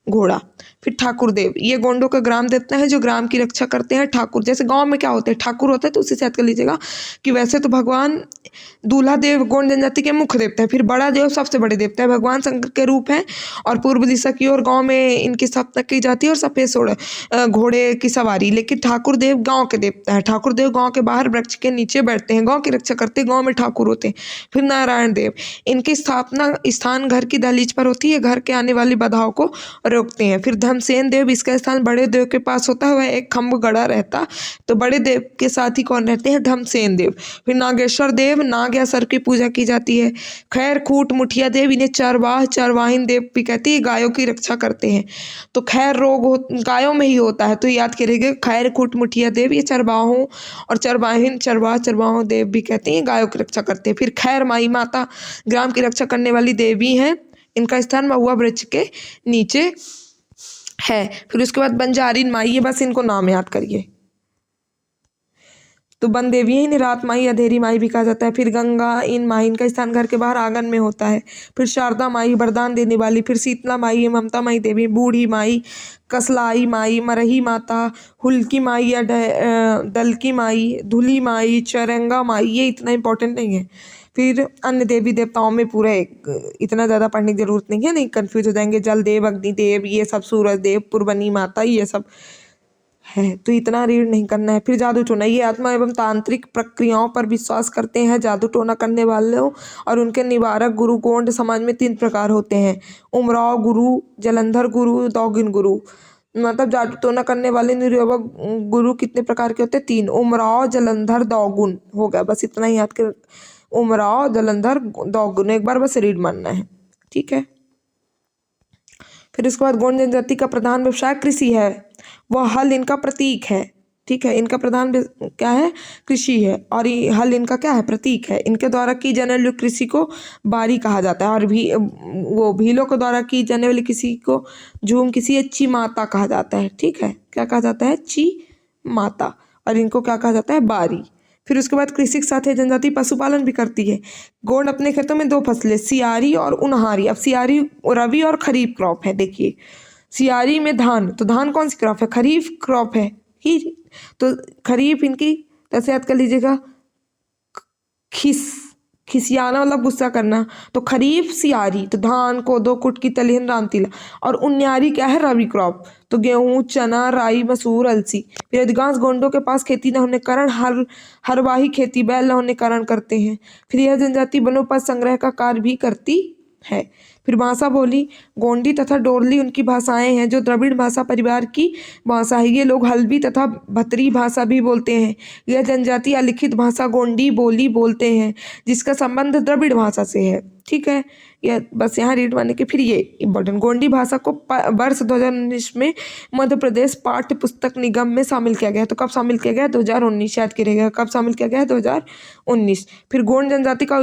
घोड़ा। फिर ठाकुर देव, ये गोंडों का ग्राम देवता है जो ग्राम की रक्षा करते हैं। ठाकुर, जैसे गांव में क्या होते हैं? ठाकुर होता है, तो उसी से याद कर लीजिएगा कि वैसे तो भगवान दूल्हा देव गोंड जनजाति के मुख्य देवता है। फिर बड़ा देव सबसे बड़े देवता है, भगवान शंकर के रूप है और पूर्व दिशा की ओर गांव में इनकी स्थापना की जाती है और सफेद घोड़े की सवारी। लेकिन ठाकुर देव गांव के देवता है। ठाकुर देव गांव के बाहर वृक्ष के नीचे बैठते हैं, गांव की रक्षा करते हैं, गांव में ठाकुर होते हैं। फिर नारायण देव, इनकी स्थापना स्थान घर की दहलीज पर होती है, घर के आने वाली बाधाओं को रोकते हैं। फिर धर्मसेन देव, इसका स्थान बड़े देव के पास होता है, वह एक खम्भ गड़ा रहता। तो बड़े देव के साथ ही कौन रहते हैं? धर्मसेन देव। फिर नागेश्वर देव, नाग या सर की पूजा की जाती है। खैर खूट मुठिया देव, इन्हें चरवाहीन देव भी कहती है, गायों की रक्षा करते हैं। तो खैर रोग गायों में ही होता है, तो याद करेंगे खैर खूट मुठिया देव, ये चरवाहों और चरवाहों देव भी कहते हैं, गायों की रक्षा करते हैं। फिर खैर माई माता ग्राम की रक्षा करने वाली देवी हैं। इनका स्थान महुआ वृक्ष के नीचे है। फिर उसके बाद बंजारीन माई, ये बस इनको नाम याद करिए। तो बन देवी है, रात माई, अधेरी माई भी कहा जाता है। फिर गंगा इन माई, इनका स्थान घर के बाहर आंगन में होता है। फिर शारदा माई, वरदान देने वाली। फिर शीतला माई, ममता माई देवी। बूढ़ी माई, कसलाई माई, मरही माता, हुल्की माई या दलकी माई, धुली माई, चरंगा माई। ये इतना इंपॉर्टेंट नहीं है। फिर अन्य देवी देवताओं में पूरा इतना ज़्यादा पढ़ने की जरूरत नहीं है, नहीं कंफ्यूज हो जाएंगे। जल देव, अग्नि देव, ये सब, सूरज देव, पूर्वनी माता, ये सब है, तो इतना रीड नहीं करना है। फिर जादू टोना, ये आत्मा एवं तांत्रिक प्रक्रियाओं पर विश्वास करते हैं। जादू टोना करने वालों और उनके निवारक गुरु गोंड समाज में 3 प्रकार होते हैं: उमराव गुरु, जलंधर गुरु, दौगिन गुरु। मतलब जादू टोना करने वाले निरोधक गुरु कितने प्रकार के होते हैं? 3। उमराव, जलंधर, दौगुन। हो गया, बस इतना ही याद कर। उमराव, जलंधर, दौगुन, एक बार बस रीड मानना है, ठीक है। फिर इसके बाद गोंड जनजाति का प्रधान व्यवसाय कृषि है। वह हल इनका प्रतीक है। ठीक है, इनका प्रधान क्या है, कृषि है, और ये हल इनका क्या है, प्रतीक है। इनके द्वारा की जाने वाली कृषि को बारी कहा जाता है, और भी वो भीलों के द्वारा की जाने वाली कृषि को झूम किसी ची माता कहा जाता है। ठीक है, क्या कहा जाता है, ची माता, और इनको क्या कहा जाता है, बारी। फिर उसके बाद कृषि के साथ जनजाति पशुपालन भी करती है। गोंड अपने खेतों में 2 फसलें, सियारी और उनहारी। अब सियारी रबी और खरीफ क्रॉप है। देखिए, सियारी में धान, तो धान कौन सी क्रॉप है, खरीफ क्रॉप है ही, तो खरीफ इनकी कैसे याद कर लीजिएगा, खिसियाना मतलब गुस्सा करना, तो खरीफ सियारी, तो धान, कोदो, कुटकी, तिलहन, रामतिल। और उन्यारी क्या है, रबी क्रॉप, तो गेहूं, चना, राई, मसूर, अलसी। फिर अधिकांश गोंडों के पास खेती न होने के कारण हरवाही खेती, बैल न होने के कारण करते हैं। फिर यह जनजाति वनोपज संग्रह का कार्य भी करती है। फिर भाषा बोली, गोंडी तथा डोरली उनकी भाषाएं हैं जो द्रविड़ भाषा परिवार की भाषा है। ये लोग हल्बी तथा भतरी भाषा भी बोलते हैं। यह जनजाति अलिखित भाषा गोंडी बोली बोलते हैं जिसका संबंध द्रविड़ भाषा से है। ठीक है, यह बस यहाँ रीड माने के। फिर ये इम्पोर्टेंट, गोंडी भाषा को वर्ष 2019 में मध्य प्रदेश पाठ्य पुस्तक निगम में शामिल किया गया। तो कब शामिल किया गया, 2019 याद करिएगा, कब शामिल किया गया, 2019। फिर गोंड जनजाति का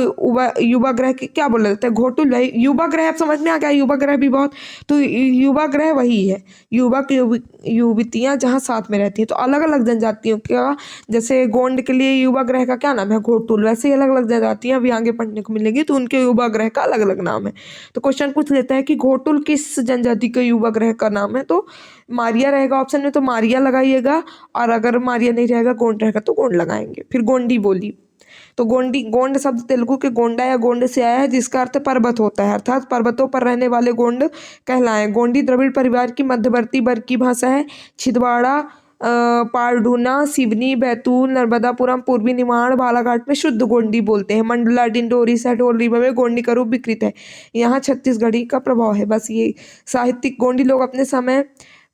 युवा ग्रह क्या बोला जाता है, घोटुल। युवा ग्रह आप समझ में आ गया, युवा ग्रह भी बहुत, तो युवा ग्रह वही है, युवक युवतियाँ जहाँ साथ में रहती हैं। तो अलग अलग जनजातियों का, जैसे गोंड के लिए युवा ग्रह का क्या नाम है, घोटुल, वैसे ही अलग अलग जनजातियाँ भी आगे पढ़ने को मिलेंगी, तो उनके युवा ग्रह का अलग अलग नाम है। तो क्वेश्चन पूछ लेता है कि घोटुल किस जनजाति का युवा ग्रह का नाम है, तो मारिया रहेगा ऑप्शन में, तो मारिया लगाइएगा, और अगर मारिया नहीं रहेगा, गोंड रहेगा, तो गोंड लगाएंगे। फिर गोंडी बोली, तो गोंड शब्द तेलुगु के गोंडा या गोंड से आया है जिसका अर्थ पर्वत होता है, अर्थात पर्वतों पर रहने वाले गोंड कहलाए। गोंडी द्रविड़ परिवार की मध्यवर्ती वर्ग की भाषा है। छिंदवाड़ा, पारडूना, सिवनी, बैतूल, नर्मदापुरम, पूर्वी निमाड़, बालाघाट में शुद्ध गोंडी बोलते हैं। मंडला, डिंडोरी, सैडोली में गोंडी का रूप विकृत है। यहाँ छत्तीसगढ़ी का प्रभाव है। बस ये साहित्यिक गोंडी लोग अपने समय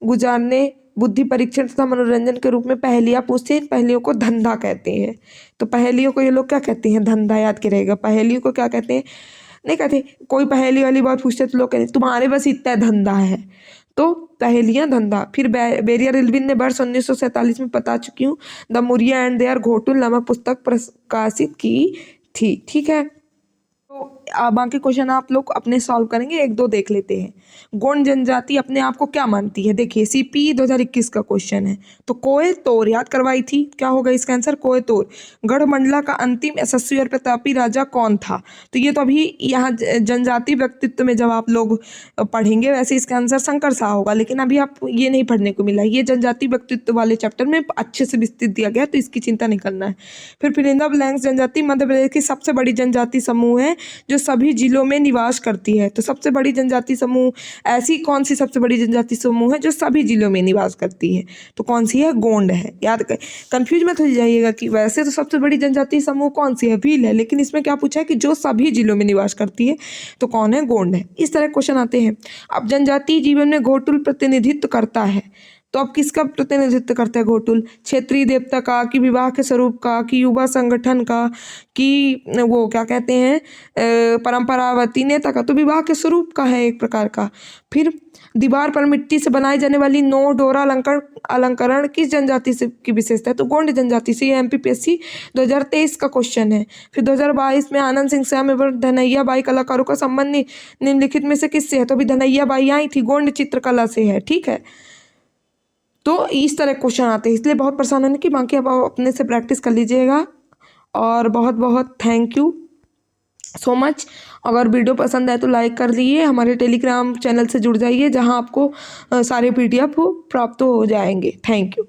गुजारने, बुद्धि परीक्षण तथा मनोरंजन के रूप में पहेलियाँ पूछते हैं। इन पहेलियों को धंधा कहते हैं। तो पहेलियों को ये लोग क्या कहते हैं, धंधा, याद के रहेगा। पहेलियों को क्या कहते हैं, नहीं कहते, कोई पहेली वाली बात पूछते तो लोग कहते तुम्हारे बस इतना धंधा है, तो पहेलियाँ धंधा। फिर बेरिया रिल्विन ने वर्ष 1947 में, बता चुकी हूँ, the Muria and their Ghotul नामक पुस्तक प्रकाशित की थी। ठीक है, तो बाकी क्वेश्चन आप लोग अपने सॉल्व करेंगे, 1-2 देख लेते हैं। गोंड जनजाति अपने आप को क्या मानती है, देखिए सीपी 2021 का क्वेश्चन है। तो कोय तोर याद करवाई थी, क्या होगा इसका आंसर, कोय तोर। गढ़मंडला का अंतिम यशस्वी और प्रतापी राजा कौन था, तो ये तो अभी यहाँ जनजाति व्यक्तित्व में जब आप लोग पढ़ेंगे वैसे इसका आंसर शंकर शाह होगा, लेकिन अभी आप ये नहीं पढ़ने को मिला। ये जनजाति व्यक्तित्व वाले चैप्टर में अच्छे से विस्तृत दिया गया, तो इसकी चिंता नहीं करना है। फिर फिलिंदा ब्लैंक्स जनजाति मध्य प्रदेश की सबसे बड़ी जनजाति समूह है जो सभी जिलों में निवास करती है। तो सबसे बड़ी जनजाति समूह, ऐसी कौन सी सबसे बड़ी जनजाति समूह है जो सभी जिलों में निवास करती है, तो कौन सी है, गोंड है। याद कर, कंफ्यूज मत हो जाइएगा कि वैसे तो सबसे बड़ी जनजाति समूह कौन सी है, भील है, लेकिन इसमें क्या पूछा है कि जो सभी जिलों में निवास करती है, तो कौन है, गोंड है। इस तरह क्वेश्चन आते हैं। अब जनजातीय जीवन में घोटुल प्रतिनिधित्व करता है, तो अब किसका प्रतिनिधित्व करता है घोटुल, क्षेत्रीय देवता का, कि विवाह के स्वरूप का, कि युवा संगठन का, कि वो क्या कहते हैं परंपरावती नेता का, तो विवाह के स्वरूप का है एक प्रकार का। फिर दीवार पर मिट्टी से बनाई जाने वाली नौ डोरा अलंकरण किस जनजाति से की विशेषता है, तो गोंड जनजाति से। ये MPPSC 2023 का क्वेश्चन है। फिर 2022 में आनंद सिंह श्याम एवं धनैया बाई कलाकारों का संबंध निम्नलिखित में से किससे है, तो अभी धनैया बाई आई थी, गोंड चित्रकला से है। ठीक है, तो इस तरह क्वेश्चन आते हैं, इसलिए बहुत परेशान होने की, बाकी आप अपने से प्रैक्टिस कर लीजिएगा। और बहुत बहुत थैंक यू सो मच। अगर वीडियो पसंद आए तो लाइक कर लीजिए, हमारे टेलीग्राम चैनल से जुड़ जाइए जहां आपको सारे PDF प्राप्त हो जाएंगे। Thank you.